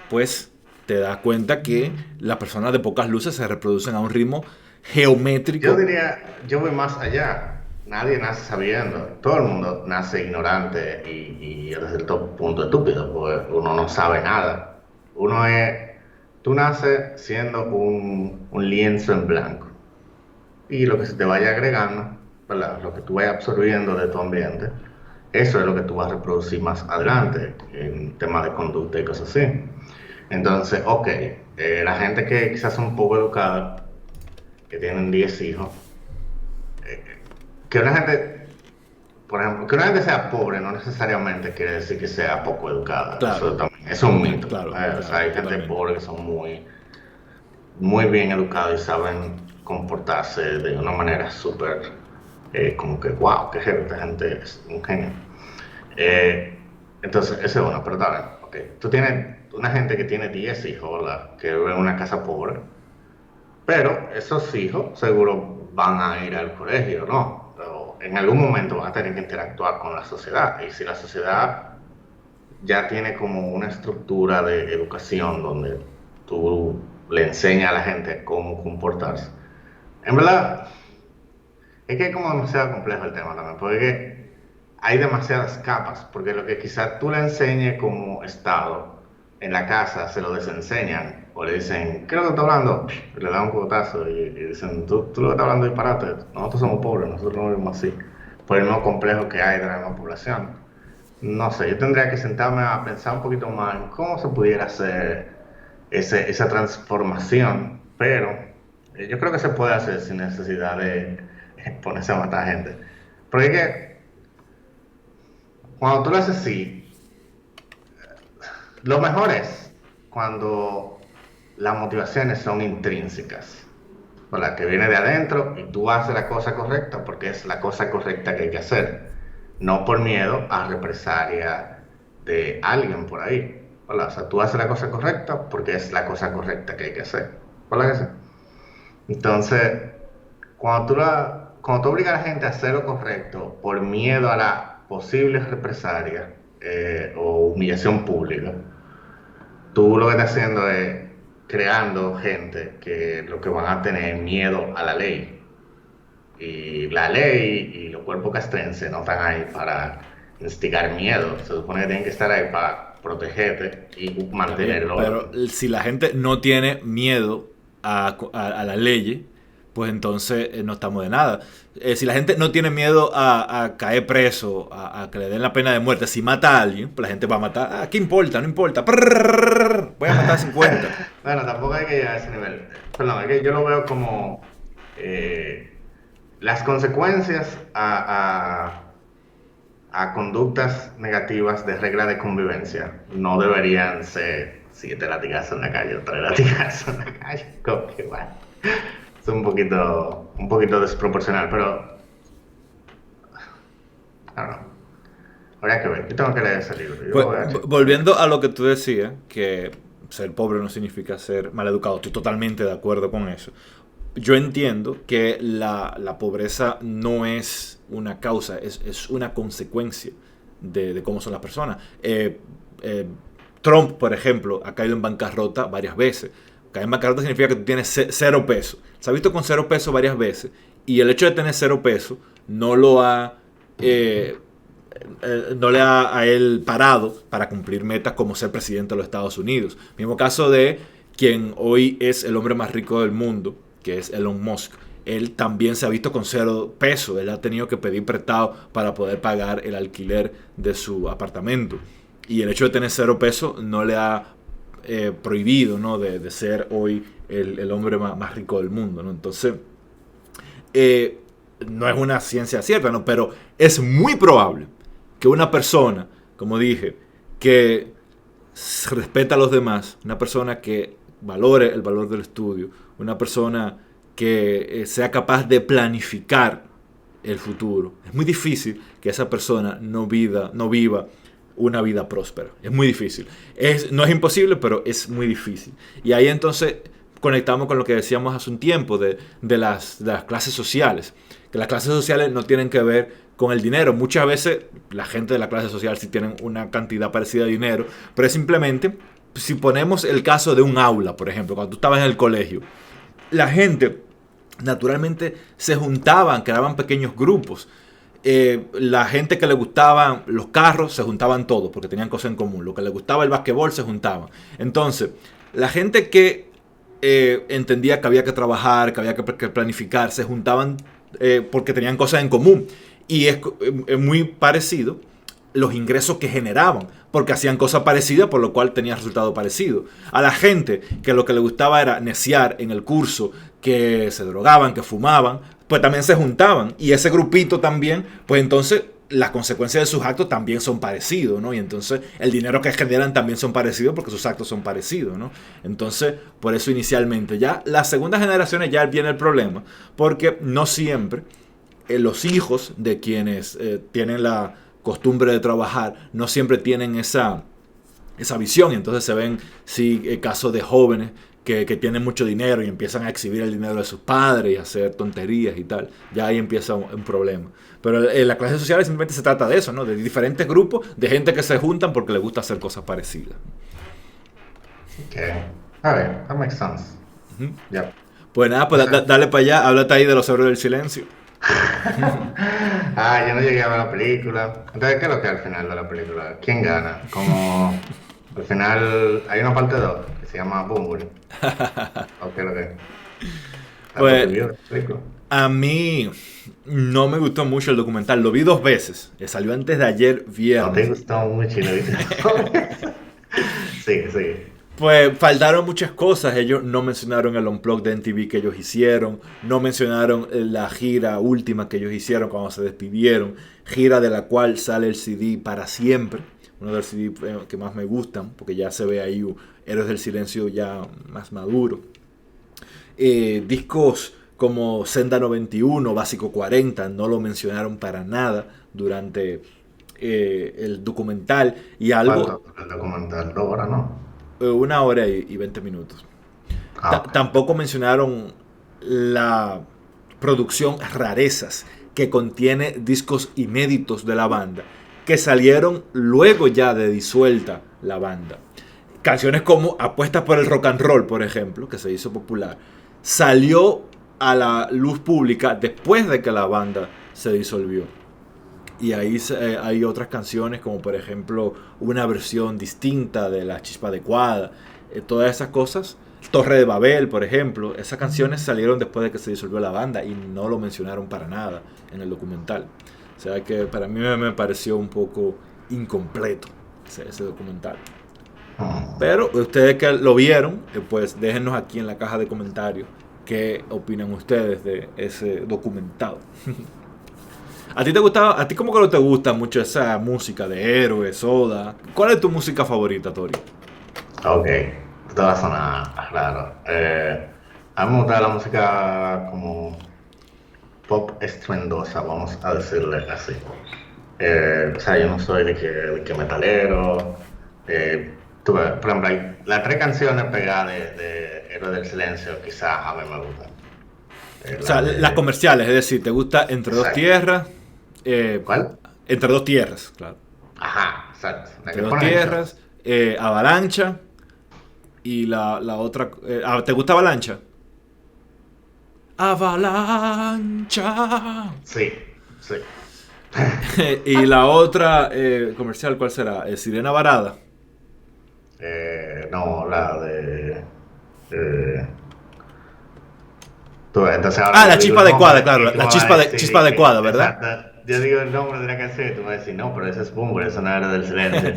Speaker 1: pues te das cuenta que las personas de pocas luces se reproducen a un ritmo
Speaker 2: Yo
Speaker 1: geométrico.
Speaker 2: diría, yo voy más allá. Nadie nace sabiendo. Todo el mundo nace ignorante y desde el top punto estúpido, porque uno no sabe nada. Uno es, tú naces siendo un lienzo en blanco. Y lo que se te vaya agregando, ¿verdad? Lo que tú vayas absorbiendo de tu ambiente, eso es lo que tú vas a reproducir más adelante en temas de conducta y cosas así. Entonces, ok, la gente que quizás son un poco educada, que tienen 10 hijos, que una gente, por ejemplo, que una gente sea pobre no necesariamente quiere decir que sea poco educada.
Speaker 1: Claro,
Speaker 2: Eso también es un mito.
Speaker 1: claro,
Speaker 2: O sea, hay gente
Speaker 1: totalmente.
Speaker 2: pobre que son muy bien educados y saben comportarse de una manera súper, como que, wow, qué genio, esta gente es un genio. Eh, entonces, ese es uno, pero tal vez, ok. Tú tienes una gente que tiene 10 hijos, ¿verdad? Que vive en una casa pobre, pero esos hijos seguro van a ir al colegio, ¿no? Pero en algún momento van a tener que interactuar con la sociedad. Y si la sociedad ya tiene como una estructura de educación donde tú le enseñas a la gente cómo comportarse, en verdad, es que es como demasiado complejo el tema también, porque hay demasiadas capas, porque lo que quizás tú le enseñes como Estado en la casa se lo desenseñan, o le dicen, ¿qué es lo que estás hablando? Y le dan un cotazo y dicen, tú lo que estás hablando es disparate, nosotros somos pobres, nosotros no vivimos así, por el mismo complejo que hay de la misma población. No sé, yo tendría que sentarme a pensar un poquito más en cómo se pudiera hacer esa transformación, pero yo creo que se puede hacer sin necesidad de ponerse a matar gente. Porque es que cuando tú lo haces así, lo mejor es, cuando las motivaciones son intrínsecas, ¿verdad? Que viene de adentro y tú haces la cosa correcta porque es la cosa correcta que hay que hacer, no por miedo a represalia de alguien por ahí, ¿verdad? O sea, tú haces la cosa correcta porque es la cosa correcta que hay que hacer, ¿verdad que sí? Entonces, cuando tú obligas a la gente a hacer lo correcto por miedo a la posible represalia o humillación pública, tú lo que estás haciendo es creando gente que lo que van a tener miedo a la ley. Y la ley y los cuerpos castrenses no están ahí para instigar miedo. Se supone que tienen que estar ahí para protegerte y mantener el orden.
Speaker 1: Pero si la gente no tiene miedo a la ley, pues entonces no estamos de nada. Si la gente no tiene miedo a caer preso, a que le den la pena de muerte, si mata a alguien, pues la gente va a matar. ¿Qué importa? No importa. Voy a matar 50.
Speaker 2: Bueno, tampoco hay que llegar a ese nivel. Perdón, es que yo lo veo como las consecuencias a conductas negativas de regla de convivencia no deberían ser 7 latigazos en la calle o 3 latigazos en la calle. Como que bueno, es un poquito desproporcional, pero no, no. Habría que ver. Yo tengo que leer ese libro. Yo
Speaker 1: Pues,
Speaker 2: lo voy a checar.
Speaker 1: volviendo a lo que tú decías, que ser pobre no significa ser maleducado, estoy totalmente de acuerdo con eso. Yo entiendo que la pobreza no es una causa, es una consecuencia de cómo son las personas. Trump, por ejemplo, ha caído en bancarrota varias veces. Caer en bancarrota significa que tú tienes 0 pesos. Se ha visto con 0 pesos varias veces y el hecho de tener 0 pesos no lo ha... no le ha a él parado para cumplir metas como ser presidente de los Estados Unidos. Mismo caso de quien hoy es el hombre más rico del mundo, que es Elon Musk. Él también se ha visto con 0 pesos. Él ha tenido que pedir prestado para poder pagar el alquiler de su apartamento. Y el hecho de tener 0 pesos no le ha prohibido, ¿no?, de ser hoy el hombre más rico del mundo, ¿no? Entonces, no es una ciencia cierta, ¿no? Pero es muy probable que una persona, como dije, que respeta a los demás, una persona que valore el valor del estudio, una persona que sea capaz de planificar el futuro. Es muy difícil que esa persona no viva una vida próspera. Es muy difícil. No es imposible, pero es muy difícil. Y ahí entonces conectamos con lo que decíamos hace un tiempo de las clases sociales. Que las clases sociales no tienen que ver con el dinero. Muchas veces la gente de la clase social sí tienen una cantidad parecida de dinero, pero es simplemente, si ponemos el caso de un aula, por ejemplo, cuando tú estabas en el colegio, la gente naturalmente se juntaban, creaban pequeños grupos. La gente que le gustaban los carros se juntaban todos porque tenían cosas en común. Lo que le gustaba el basquetbol se juntaban. Entonces, la gente que entendía que había que trabajar, que había que planificar, se juntaban porque tenían cosas en común. Y es muy parecido los ingresos que generaban, porque hacían cosas parecidas, por lo cual tenían resultados parecidos. A la gente que lo que le gustaba era neciar en el curso, que se drogaban, que fumaban, pues también se juntaban. Y ese grupito también, pues entonces las consecuencias de sus actos también son parecidos, ¿no? Y entonces el dinero que generan también son parecidos porque sus actos son parecidos, ¿no? Entonces, por eso inicialmente ya las segundas generaciones ya viene el problema, porque no siempre los hijos de quienes tienen la costumbre de trabajar no siempre tienen esa visión, y entonces se ven casos de jóvenes que tienen mucho dinero y empiezan a exhibir el dinero de sus padres y a hacer tonterías y tal. Ya ahí empieza un problema. Pero en las clases sociales simplemente se trata de eso, ¿no? De diferentes grupos de gente que se juntan porque les gusta hacer cosas parecidas.
Speaker 2: Ok. A ver, that makes sense.
Speaker 1: Uh-huh.
Speaker 2: Yep.
Speaker 1: Pues nada, pues dale para allá, háblate ahí de los héroes del silencio.
Speaker 2: Yo no llegué a ver la película. Entonces, ¿qué es lo que al final de la película? ¿Quién gana? Como al final hay una parte 2 que se llama Bunbury. ¿O qué es lo que?
Speaker 1: Pues, a mí no me gustó mucho el documental. Lo vi 2 veces. Salió antes de ayer viernes.
Speaker 2: No te gustó mucho y lo viste. Sigue.
Speaker 1: Pues faltaron muchas cosas. Ellos no mencionaron el unplug de MTV que ellos hicieron. No mencionaron la gira última que ellos hicieron cuando se despidieron. Gira de la cual sale el CD para siempre. uno de los CD que más me gustan, porque ya se ve ahí Héroes del Silencio ya más maduro. Discos como Senda 91, Básico 40, no lo mencionaron para nada durante el documental. Y algo...
Speaker 2: ¿Cuánto? El documental, 2 horas, ¿no?
Speaker 1: 1 hora y 20 minutos.
Speaker 2: Ok.
Speaker 1: Tampoco mencionaron la producción Rarezas, que contiene discos inéditos de la banda, que salieron luego ya de disuelta la banda. Canciones como Apuestas por el Rock and Roll, por ejemplo, que se hizo popular, salió a la luz pública después de que la banda se disolvió. Y ahí hay otras canciones como por ejemplo una versión distinta de La Chispa Adecuada, todas esas cosas. Torre de Babel, por ejemplo, esas canciones salieron después de que se disolvió la banda y no lo mencionaron para nada en el documental. O sea que para mí me pareció un poco incompleto ese documental. Pero ustedes que lo vieron, pues déjenos aquí en la caja de comentarios qué opinan ustedes de ese documental. ¿A ti te gustaba? ¿A ti como que no te gusta mucho esa música de Héroes, Soda? ¿Cuál es tu música favorita, Tori?
Speaker 2: Ok, esto va a sonar raro. A mí me gusta la música como pop estruendosa, vamos a decirle así. O sea, yo no soy de que metalero. Por ejemplo, las 3 canciones pegadas de Héroes del Silencio, quizás a mí me gustan.
Speaker 1: O sea, las comerciales, es decir, ¿te gusta Entre Dos
Speaker 2: Exacto.
Speaker 1: Tierras?
Speaker 2: ¿Cuál?
Speaker 1: Entre Dos Tierras, claro.
Speaker 2: Ajá, exacto. La
Speaker 1: Entre
Speaker 2: que
Speaker 1: Dos
Speaker 2: ponen eso.
Speaker 1: Tierras, Avalancha y la otra... ¿te gusta Avalancha? Avalancha.
Speaker 2: Sí, sí.
Speaker 1: Y la otra comercial, ¿cuál será? Sirena Varada.
Speaker 2: No, la de. eh, entonces ahora
Speaker 1: La
Speaker 2: yo digo
Speaker 1: chispa
Speaker 2: el
Speaker 1: adecuada,
Speaker 2: nombre
Speaker 1: claro.
Speaker 2: y tú
Speaker 1: La
Speaker 2: me vas a
Speaker 1: chispa
Speaker 2: decir
Speaker 1: adecuada, ¿verdad?
Speaker 2: exacto. Yo digo el nombre de la canción y tú me vas a decir, no, pero ese es Bumble, eso no era del silencio.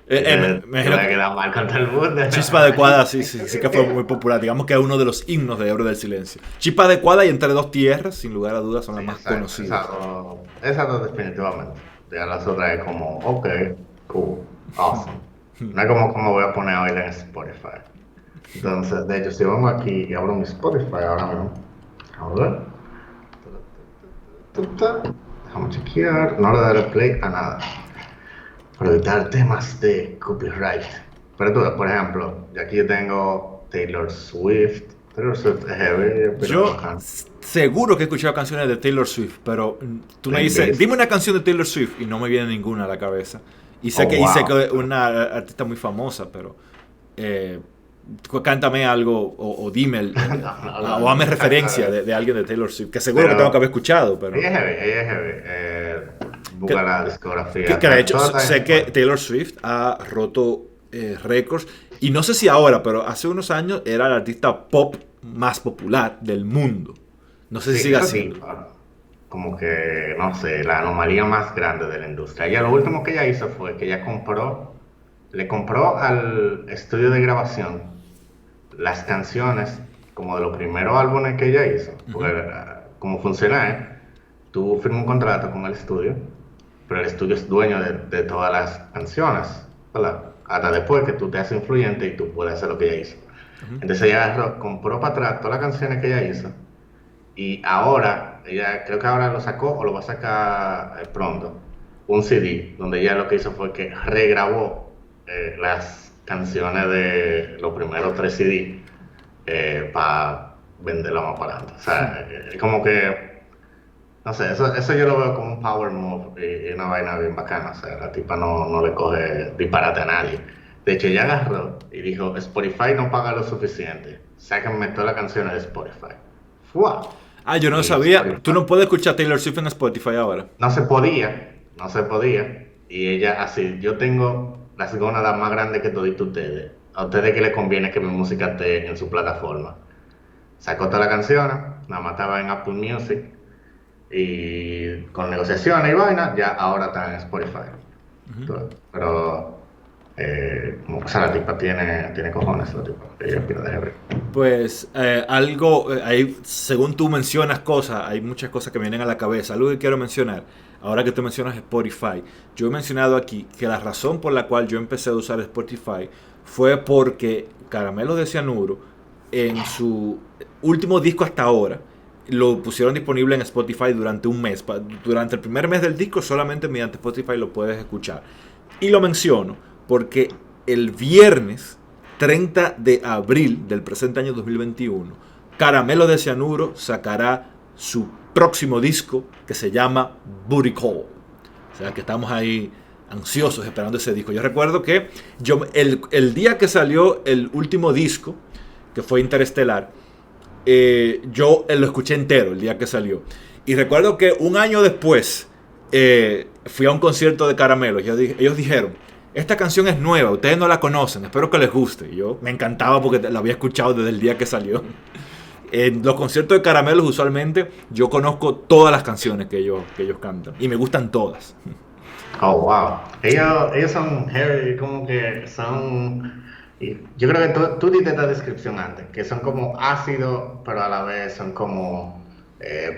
Speaker 2: Entonces
Speaker 1: Me
Speaker 2: te voy
Speaker 1: imagino
Speaker 2: a
Speaker 1: que
Speaker 2: quedar mal con todo el mundo.
Speaker 1: Chispa Adecuada sí que fue muy popular. Digamos que es uno de los himnos de Héroes del Silencio. Chispa Adecuada y Entre Dos Tierras, sin lugar a dudas, son
Speaker 2: Sí,
Speaker 1: las más
Speaker 2: exacto.
Speaker 1: conocidas.
Speaker 2: Esas dos definitivamente. Ya las otras es como, ok, cool, awesome. No es como voy a poner hoy en Spotify. Entonces, de hecho, si vamos aquí y abro mi Spotify ahora mismo, a ver. Déjame chequear. No le daré play a nada. Para evitar temas de copyright. Pero tú, por ejemplo, y aquí yo tengo Taylor Swift. Taylor Swift es heavy, pero
Speaker 1: Yo
Speaker 2: bacán.
Speaker 1: seguro que he escuchado canciones de Taylor Swift, pero tú me dices, dime una canción de Taylor Swift y no me viene ninguna a la cabeza. Y sé
Speaker 2: Oh,
Speaker 1: que
Speaker 2: wow.
Speaker 1: es una artista muy famosa, pero eh, cántame algo o dime o dame referencia de alguien de Taylor Swift, que seguro que tengo que
Speaker 2: Pero
Speaker 1: haber escuchado, pero...
Speaker 2: ella es heavy.
Speaker 1: Que,
Speaker 2: Busca la discografía.
Speaker 1: que de hecho
Speaker 2: Toda
Speaker 1: sé que Taylor Swift ha roto récords y no sé si ahora, pero hace unos años era la artista pop más popular del mundo. No sé si
Speaker 2: Sí,
Speaker 1: sigue
Speaker 2: eso
Speaker 1: siendo.
Speaker 2: sí, como que, no sé, la anomalía más grande de la industria. Ella lo último que ella hizo fue que ella le compró al estudio de grabación las canciones como de los primeros álbumes que ella hizo. Porque como funciona, tú firmas un contrato con el estudio, pero el estudio es dueño de todas las canciones, ¿verdad? Hasta después que tú te haces influyente y tú puedes hacer lo que ella hizo. Entonces ella compró para atrás todas las canciones que ella hizo y ahora, ella creo que ahora lo sacó o lo va a sacar pronto, un CD, donde ella lo que hizo fue que regrabó las canciones de los primeros 3 CD para venderlo más para adelante. O sea, como que, no sé, eso yo lo veo como un power move y una vaina bien bacana. O sea, la tipa no le coge disparate a nadie. De hecho, ella agarró y dijo, Spotify no paga lo suficiente, sáquenme todas las canciones de Spotify. ¡Fua!
Speaker 1: Yo no
Speaker 2: Y
Speaker 1: sabía. Tú
Speaker 2: Spotify
Speaker 1: no puedes escuchar Taylor Swift en Spotify ahora.
Speaker 2: no se podía. Y ella así, yo tengo las gónadas más grandes que todos ustedes. A ustedes que les conviene que mi música esté en su plataforma. Sacó todas las canciones, la mataba en Apple Music y con negociaciones y vaina, ya ahora está en Spotify. Pero Como, o sea, la tipa tiene cojones, la tipa. Ella es pila de heavy.
Speaker 1: Pues hay, según tú mencionas cosas, hay muchas cosas que me vienen a la cabeza. Algo que quiero mencionar, ahora que tú mencionas Spotify, yo he mencionado aquí que la razón por la cual yo empecé a usar Spotify fue porque Caramelos de Cianuro, en su último disco hasta ahora, lo pusieron disponible en Spotify durante un mes. Durante el primer mes del disco solamente mediante Spotify lo puedes escuchar. Y lo menciono porque el viernes 30 de abril del presente año 2021, Caramelo de Cianuro sacará su próximo disco que se llama Booty Call. O sea que estamos ahí ansiosos esperando ese disco. Yo recuerdo que el día que salió el último disco, que fue Interestelar, yo lo escuché entero el día que salió. Y recuerdo que un año después fui a un concierto de Caramelo. Ellos dijeron, esta canción es nueva, ustedes no la conocen, espero que les guste. Y yo me encantaba porque la había escuchado desde el día que salió. En los conciertos de Caramelos usualmente yo conozco todas las canciones que ellos cantan. Y me gustan todas.
Speaker 2: Oh, wow. Ellos son heavy, como que son. Yo creo que tú diste esta descripción antes, que son como ácidos, pero a la vez son como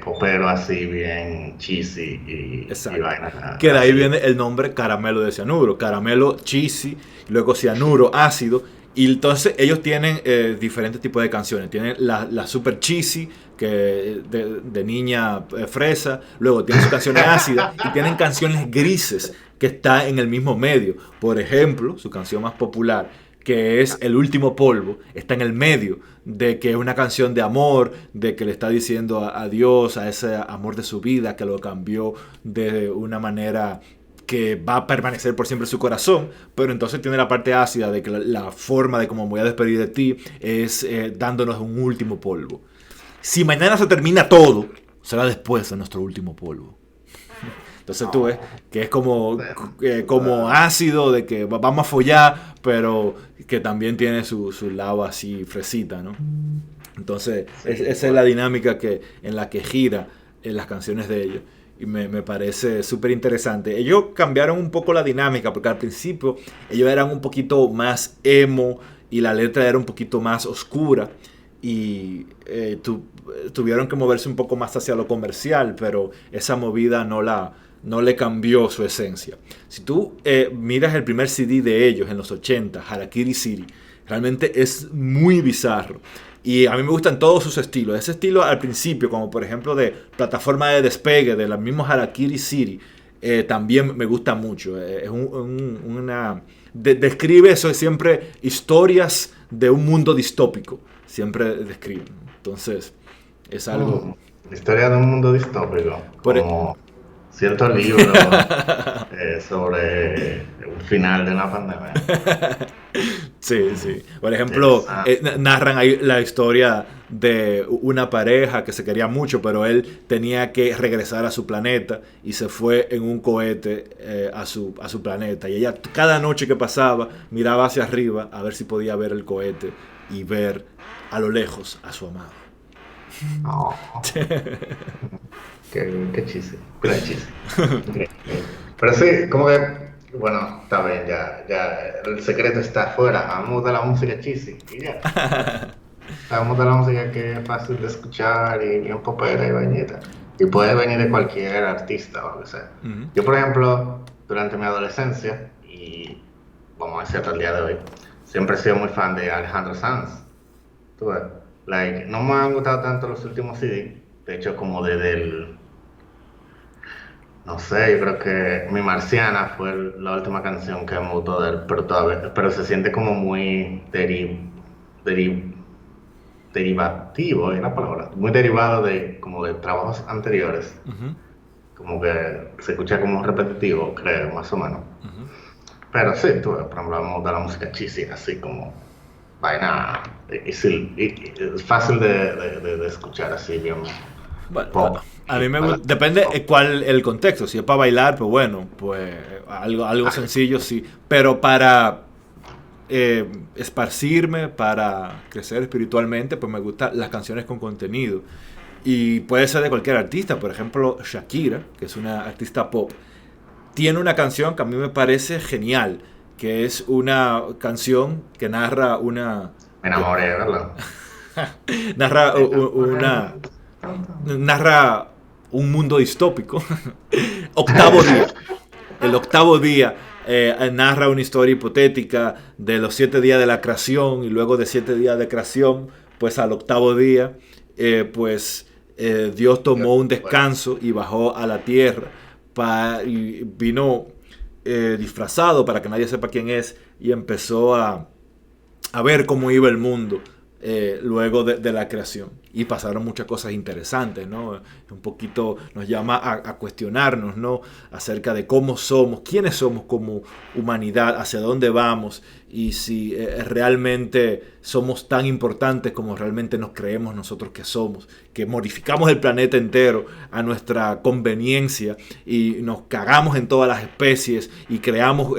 Speaker 2: popero así, bien cheesy y
Speaker 1: Exacto.
Speaker 2: vaina
Speaker 1: Que de ahí
Speaker 2: así.
Speaker 1: viene el nombre Caramelo de Cianuro. Caramelo cheesy, luego cianuro ácido. Y entonces ellos tienen diferentes tipos de canciones. Tienen la super cheesy, que de niña fresa. Luego tienen sus canciones ácidas. Y tienen canciones grises, que está en el mismo medio. Por ejemplo, su canción más popular, que es El Último Polvo, está en el medio de que es una canción de amor, de que le está diciendo adiós a ese amor de su vida, que lo cambió de una manera que va a permanecer por siempre en su corazón, pero entonces tiene la parte ácida de que la forma de cómo me voy a despedir de ti es dándonos un último polvo. Si mañana se termina todo, será después de nuestro último polvo. Entonces tú ves que es como ácido, de que vamos a follar, pero que también tiene su lado así fresita, ¿no? Entonces
Speaker 2: Sí,
Speaker 1: esa es la dinámica en la que gira en las canciones de ellos. Y me parece súper interesante. Ellos cambiaron un poco la dinámica, porque al principio ellos eran un poquito más emo y la letra era un poquito más oscura. Y tuvieron que moverse un poco más hacia lo comercial, pero esa movida no le cambió su esencia. Si tú miras el primer CD de ellos en los 80, Harakiri City, realmente es muy bizarro. Y a mí me gustan todos sus estilos. Ese estilo al principio, como por ejemplo de Plataforma de Despegue, de la misma Harakiri City, también me gusta mucho. Es una... describe eso, siempre historias de un mundo distópico. Siempre describen. Entonces, es algo...
Speaker 2: La historia de un mundo distópico,
Speaker 1: Por,
Speaker 2: como cierto libro sobre el final de una pandemia.
Speaker 1: sí, sí. Por ejemplo,
Speaker 2: Interesante.
Speaker 1: narran ahí la historia de una pareja que se quería mucho, pero él tenía que regresar a su planeta y se fue en un cohete a su planeta. Y ella cada noche que pasaba miraba hacia arriba a ver si podía ver el cohete y ver a lo lejos a su amado.
Speaker 2: Oh, qué chiste, pura chiste. Pero sí, como que, bueno, está bien, ya, el secreto está afuera. Vamos de la música cheesy y ya. Vamos de la música que es fácil de escuchar y bien popera y vainita. Y puede venir de cualquier artista o lo que sea.
Speaker 1: Ujú.
Speaker 2: Yo, por ejemplo, durante mi adolescencia, y vamos a decir hasta el día de hoy, siempre he sido muy fan de Alejandro Sanz. Tú ves, like, no me han gustado tanto los últimos CD, de hecho, como desde el no sé, yo creo que Mi Marciana fue la última canción que me gustó de él, pero todavía, pero se siente como muy deri- derivativo, es la palabra, muy derivado de como de trabajos anteriores,
Speaker 1: Ujú,
Speaker 2: como que se escucha como repetitivo, creo, más o menos.
Speaker 1: ujú.
Speaker 2: Pero sí, tú, por ejemplo, vamos de la música cheesy, así como vaina, y sí, es fácil de escuchar así bien
Speaker 1: Bueno,
Speaker 2: pop.
Speaker 1: a mí me gusta, depende cuál el contexto. Si es para bailar, pues bueno, pues algo sencillo sí. Pero para esparcirme, para crecer espiritualmente, pues me gustan las canciones con contenido. Y puede ser de cualquier artista. Por ejemplo, Shakira, que es una artista pop, tiene una canción que a mí me parece genial, que es una canción que narra
Speaker 2: Me enamoré, ¿verdad?
Speaker 1: narra narra un mundo distópico. Octavo día. El octavo día narra una historia hipotética de los 7 días de la creación y luego de 7 días de creación, pues al octavo día, Dios tomó un descanso y bajó a la tierra y vino disfrazado para que nadie sepa quién es y empezó a ver cómo iba el mundo luego de la creación. Y pasaron muchas cosas interesantes, ¿no? Un poquito nos llama a cuestionarnos, ¿no? Acerca de cómo somos, quiénes somos como humanidad, hacia dónde vamos y si realmente somos tan importantes como realmente nos creemos nosotros que somos, que modificamos el planeta entero a nuestra conveniencia y nos cagamos en todas las especies y creamos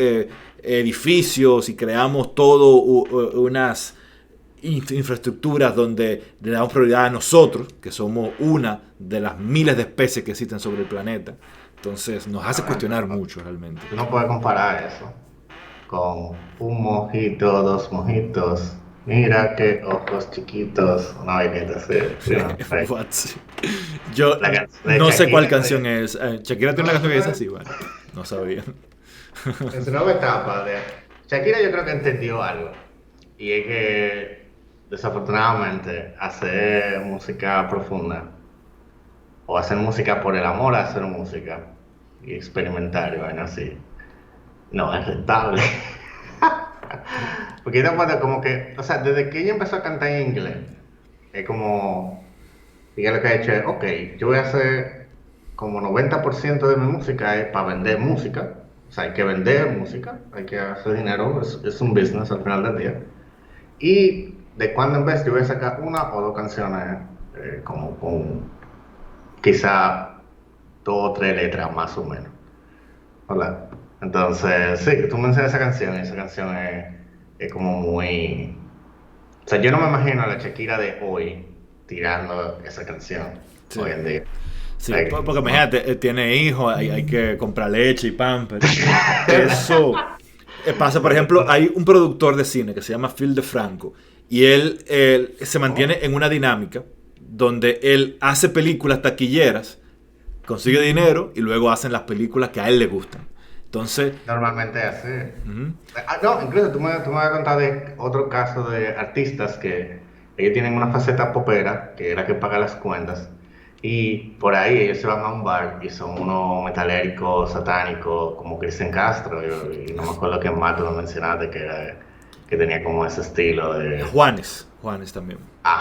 Speaker 1: edificios y creamos todo unas infraestructuras donde le damos prioridad a nosotros, que somos una de las miles de especies que existen sobre el planeta. Entonces nos hace cuestionar mucho realmente.
Speaker 2: Tú no puedes comparar eso con un mojito, 2 mojitos. Mira qué ojos chiquitos. Una vainita así.
Speaker 1: Yo no sé cuál canción es. Shakira tiene una canción que dice así, bueno, no sabía.
Speaker 2: En su nueva etapa de Shakira yo creo que entendió algo. Y es que desafortunadamente hacer música profunda o hacer música por el amor a hacer música y experimentar y vaina así no es rentable. Porque ella cuenta como que, o sea, desde que ella empezó a cantar en inglés, es como, ella lo que ha hecho es, ok, yo voy a hacer como 90% de mi música es para vender música. O sea, hay que vender música, hay que hacer dinero, es un business al final del día. Y de cuando en vez yo voy a sacar 1 o 2 canciones como con quizá 2 o 3 letras más o menos. ¿Verdad? Entonces, sí, tú mencionas esa canción y esa canción es como muy... O sea, yo no me imagino a la Shakira de hoy tirando esa canción
Speaker 1: Sí.
Speaker 2: hoy en día.
Speaker 1: Sí, porque imagínate, tiene hijos, hay que comprar leche y pampers. Eso pasa, por ejemplo, hay un productor de cine que se llama Phil DeFranco y él se mantiene en una dinámica donde él hace películas taquilleras, consigue dinero y luego hacen las películas que a él le gustan. Entonces,
Speaker 2: Normalmente así. No, incluso tú me has contado de otro caso de artistas que ellos tienen una faceta popera, que es la que paga las cuentas, y por ahí ellos se van a un bar y son unos metaléricos satánicos como Cristian Castro, y no me acuerdo qué más tú me mencionaste que tenía como ese estilo de...
Speaker 1: Juanes también.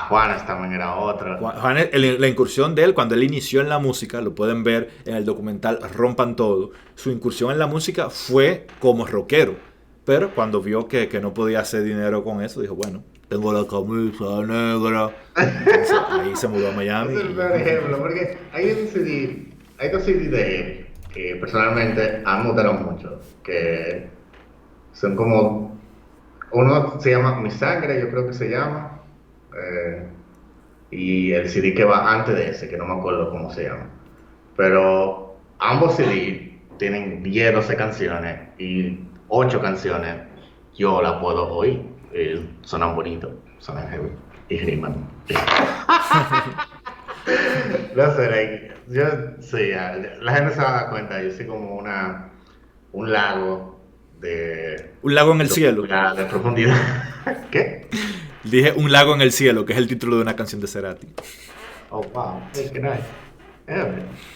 Speaker 2: Juanes también era otro.
Speaker 1: Juanes, la incursión de él, cuando él inició en la música, lo pueden ver en el documental Rompan Todo, su incursión en la música fue como rockero, pero cuando vio que no podía hacer dinero con eso, dijo, bueno, tengo la camisa negra. Entonces, ahí se mudó a Miami.
Speaker 2: Ese es un ejemplo, porque hay hay 2 CDs de él que personalmente a mí me gustaron mucho, que son como, uno se llama Mi Sangre, yo creo que se llama, y el CD que va antes de ese, que no me acuerdo cómo se llama, pero ambos CD tienen 10, 12 canciones y 8 canciones yo la puedo oír, sonan bonitos, sonan heavy y riman. No sé, yo sí, la gente se va a dar cuenta, yo soy como un lago de...
Speaker 1: Un lago en el cielo.
Speaker 2: De profundidad. ¿Qué?
Speaker 1: Dije Un lago en el cielo, que es el título de una canción de Cerati.
Speaker 2: Oh, wow, qué nice.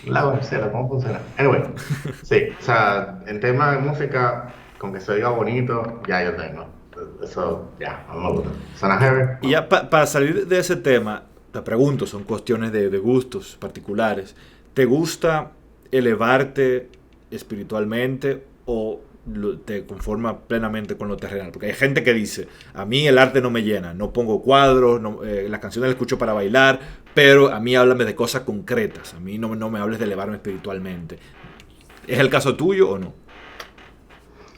Speaker 2: Un lago en el cielo, ¿cómo funciona? Anyway, sí, o sea, en tema de música, con que se diga bonito, ya yo tengo. Eso, ya, no me gusta. Suena heavy.
Speaker 1: Y ya para salir de ese tema, te pregunto, son cuestiones de gustos particulares. ¿Te gusta elevarte espiritualmente o te conforma plenamente con lo terrenal? Porque hay gente que dice, a mí el arte no me llena, no pongo cuadros, las canciones las escucho para bailar, pero a mí háblame de cosas concretas, a mí no me hables de elevarme espiritualmente. ¿Es el caso tuyo o no?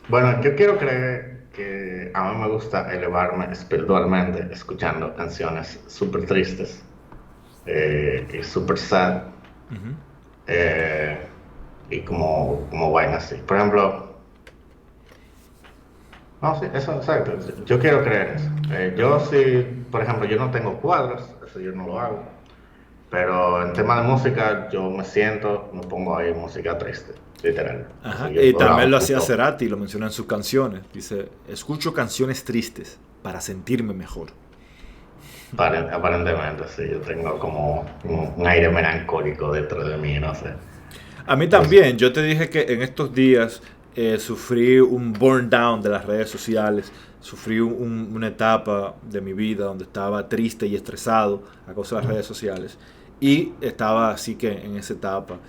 Speaker 2: Bueno, yo quiero creer que a mí me gusta elevarme espiritualmente escuchando canciones súper tristes y súper sad, y como vainas así. Por ejemplo, No, sí, eso, exacto. Yo quiero creer eso. Yo sí, por ejemplo, yo no tengo cuadros, eso yo no lo hago. Pero en tema de música, yo me siento, me pongo ahí música triste, literal. Eso
Speaker 1: Ajá.
Speaker 2: yo
Speaker 1: Y
Speaker 2: lo
Speaker 1: también
Speaker 2: hago
Speaker 1: lo hacía
Speaker 2: mucho.
Speaker 1: Cerati, lo menciona en sus canciones. Dice, escucho canciones tristes para sentirme mejor.
Speaker 2: Aparentemente, sí, yo tengo como un aire melancólico dentro de mí, no sé.
Speaker 1: A mí
Speaker 2: Entonces,
Speaker 1: también, yo te dije que en estos días sufrí un burn down de las redes sociales, sufrí una etapa de mi vida donde estaba triste y estresado a causa de las redes sociales y estaba así que en esa etapa.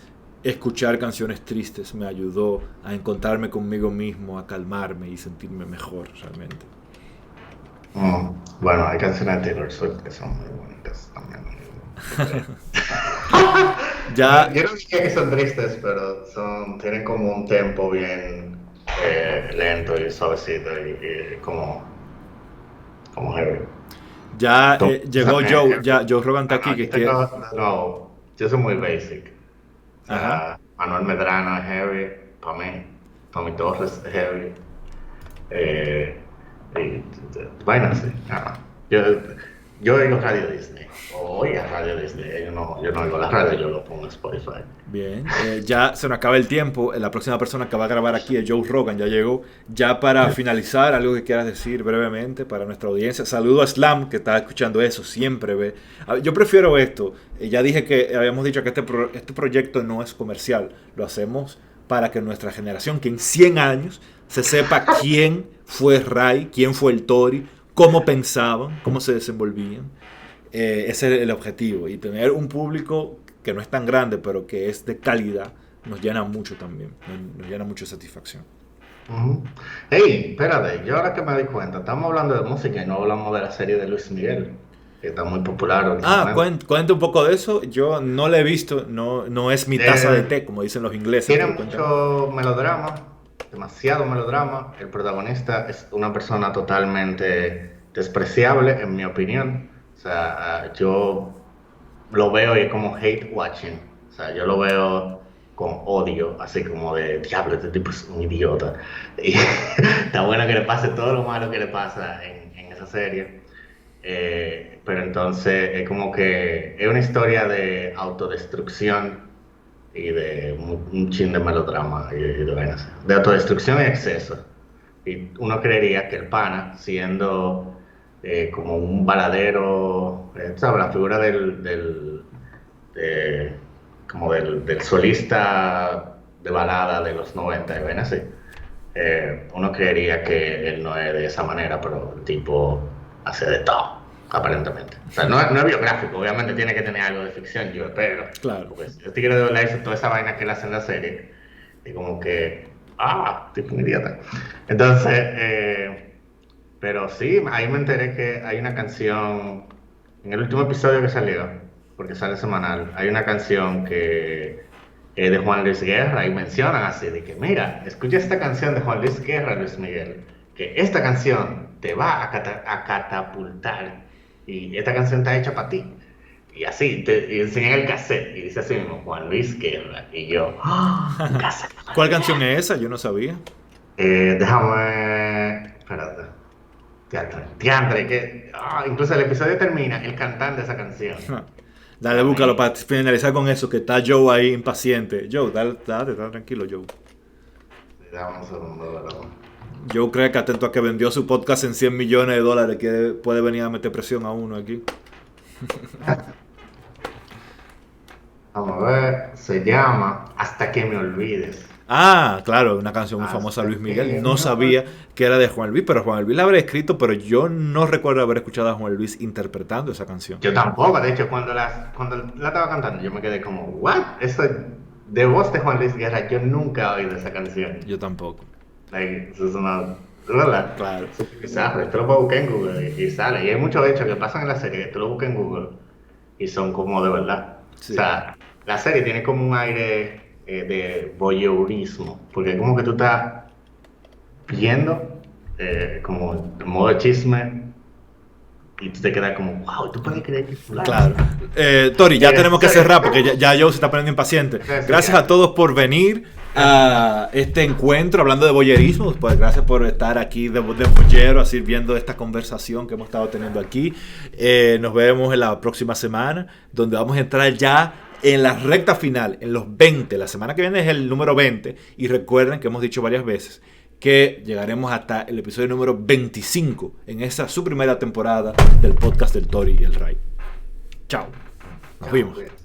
Speaker 1: Escuchar canciones tristes me ayudó a encontrarme conmigo mismo, a calmarme y sentirme mejor realmente.
Speaker 2: bueno, hay canciones de Taylor Swift que son muy bonitas también, yo creo.
Speaker 1: Ya,
Speaker 2: Yo no diría que son tristes, pero tienen como un tempo bien lento y suavecito y como heavy.
Speaker 1: ya
Speaker 2: Tú,
Speaker 1: llegó Joe, ya Joe Rogan está aquí
Speaker 2: bueno,
Speaker 1: que
Speaker 2: yo tengo,
Speaker 1: quiere...
Speaker 2: de nuevo, yo soy muy basic. O
Speaker 1: Ajá.
Speaker 2: sea, Manuel Medrano es heavy, para mí. Tommy Torres es heavy. Eh, bueno, sí. Yo oigo Radio Disney. O oiga Radio Disney. Yo no oigo la radio, yo lo pongo en Spotify.
Speaker 1: Bien, ya se nos acaba el tiempo. La próxima persona que va a grabar aquí es Joe Rogan, ya llegó. Ya para finalizar, algo que quieras decir brevemente para nuestra audiencia. Saludo a Slam, que está escuchando eso, siempre ve. Yo prefiero esto. Ya dije que habíamos dicho que este proyecto no es comercial. Lo hacemos para que nuestra generación, que en 100 años se sepa quién fue Ray, quién fue el Tori, cómo pensaban, cómo se desenvolvían. Ese es el objetivo. Y tener un público que no es tan grande, pero que es de calidad, nos llena mucho también. Nos llena mucho satisfacción.
Speaker 2: Ujú. Hey, espérate, yo ahora que me doy cuenta, estamos hablando de música y no hablamos de la serie de Luis Miguel, que está muy popular
Speaker 1: Ah,
Speaker 2: últimamente.
Speaker 1: cuente un poco de eso. Yo no la he visto, no, no es mi taza de
Speaker 2: Eh,
Speaker 1: té, como dicen los ingleses,
Speaker 2: Tiene
Speaker 1: pero cuéntame.
Speaker 2: mucho melodrama, demasiado melodrama. El protagonista es una persona totalmente despreciable, en mi opinión. O sea, yo lo veo y es como hate watching. O sea, yo lo veo con odio, así como de diablo, este tipo es un idiota. Y está bueno que le pase todo lo malo que le pasa en esa serie. Pero entonces es como que es una historia de autodestrucción y de un chin de melodrama y de vainas. De autodestrucción y exceso. Y uno creería que el pana, siendo como un baladero, ¿sabes? La figura de- como del solista de balada de los 90 y vainas así. Uno creería que él no es de esa manera, pero el tipo hace de todo, aparentemente. O sea, no es biográfico, obviamente tiene que tener algo de ficción, yo espero.
Speaker 1: Claro.
Speaker 2: Porque si el tigre de verdad hizo toda esa vaina que él hace en la serie, y como que, tipo un idiota. Entonces, pero sí, ahí me enteré que hay una canción, en el último episodio que salió, porque sale semanal, hay una canción que de Juan Luis Guerra y mencionan así, de que mira, escucha esta canción de Juan Luis Guerra, Luis Miguel, que esta canción te va a catapultar y esta canción está hecha para ti. Y así, y enseñan el cassette y dice así mismo, Juan Luis Guerra. Y yo, un cassette de Juan
Speaker 1: ¿Cuál
Speaker 2: Luis
Speaker 1: canción
Speaker 2: Guerra.
Speaker 1: es esa? Yo no sabía.
Speaker 2: Espérate, teatro, incluso el episodio termina, él cantando esa canción.
Speaker 1: Dale,
Speaker 2: Dame,
Speaker 1: búscalo para finalizar con eso, que está Joe ahí impaciente. Joe, dale, está tranquilo, Joe.
Speaker 2: dame un segundo, ¿verdad?
Speaker 1: Joe cree que atento a que vendió su podcast en 100 millones de dólares, que puede venir a meter presión a uno aquí.
Speaker 2: Vamos a ver, se llama Hasta que me olvides.
Speaker 1: Ah, claro, una canción muy famosa de
Speaker 2: Hasta
Speaker 1: Luis Miguel.
Speaker 2: que
Speaker 1: No
Speaker 2: me olvides.
Speaker 1: sabía que era de Juan Luis, pero Juan Luis la habría escrito, pero yo no recuerdo haber escuchado a Juan Luis interpretando esa canción.
Speaker 2: Yo tampoco, de hecho, cuando la estaba cantando, yo me quedé como, ¿what? Eso de voz de Juan Luis Guerra, yo nunca he oído esa canción.
Speaker 1: Yo tampoco.
Speaker 2: Like, eso es una, de verdad,
Speaker 1: Claro.
Speaker 2: súper bizarro. Esto lo puedo buscar en Google y sale. Y hay muchos hechos que pasan en la serie que tú lo buscas en Google y son como de verdad. O
Speaker 1: Sí.
Speaker 2: sea, la serie tiene como un aire de voyeurismo, porque como que tú estás viendo como en modo chisme Y tú te quedas como, wow, tú puedes creer que fulano.
Speaker 1: Claro. Tori, ya tenemos que cerrar porque ya Joe se está poniendo impaciente. Gracias a todos por venir a este encuentro hablando de boyerismo. Pues gracias por estar aquí de boyero, así viendo esta conversación que hemos estado teniendo aquí. Nos vemos en la próxima semana, donde vamos a entrar ya en la recta final, en los 20. La semana que viene es el número 20. Y recuerden que hemos dicho varias veces que llegaremos hasta el episodio número 25 en esa su primera temporada del podcast del Tori y el Ray. Chao. Nos vemos.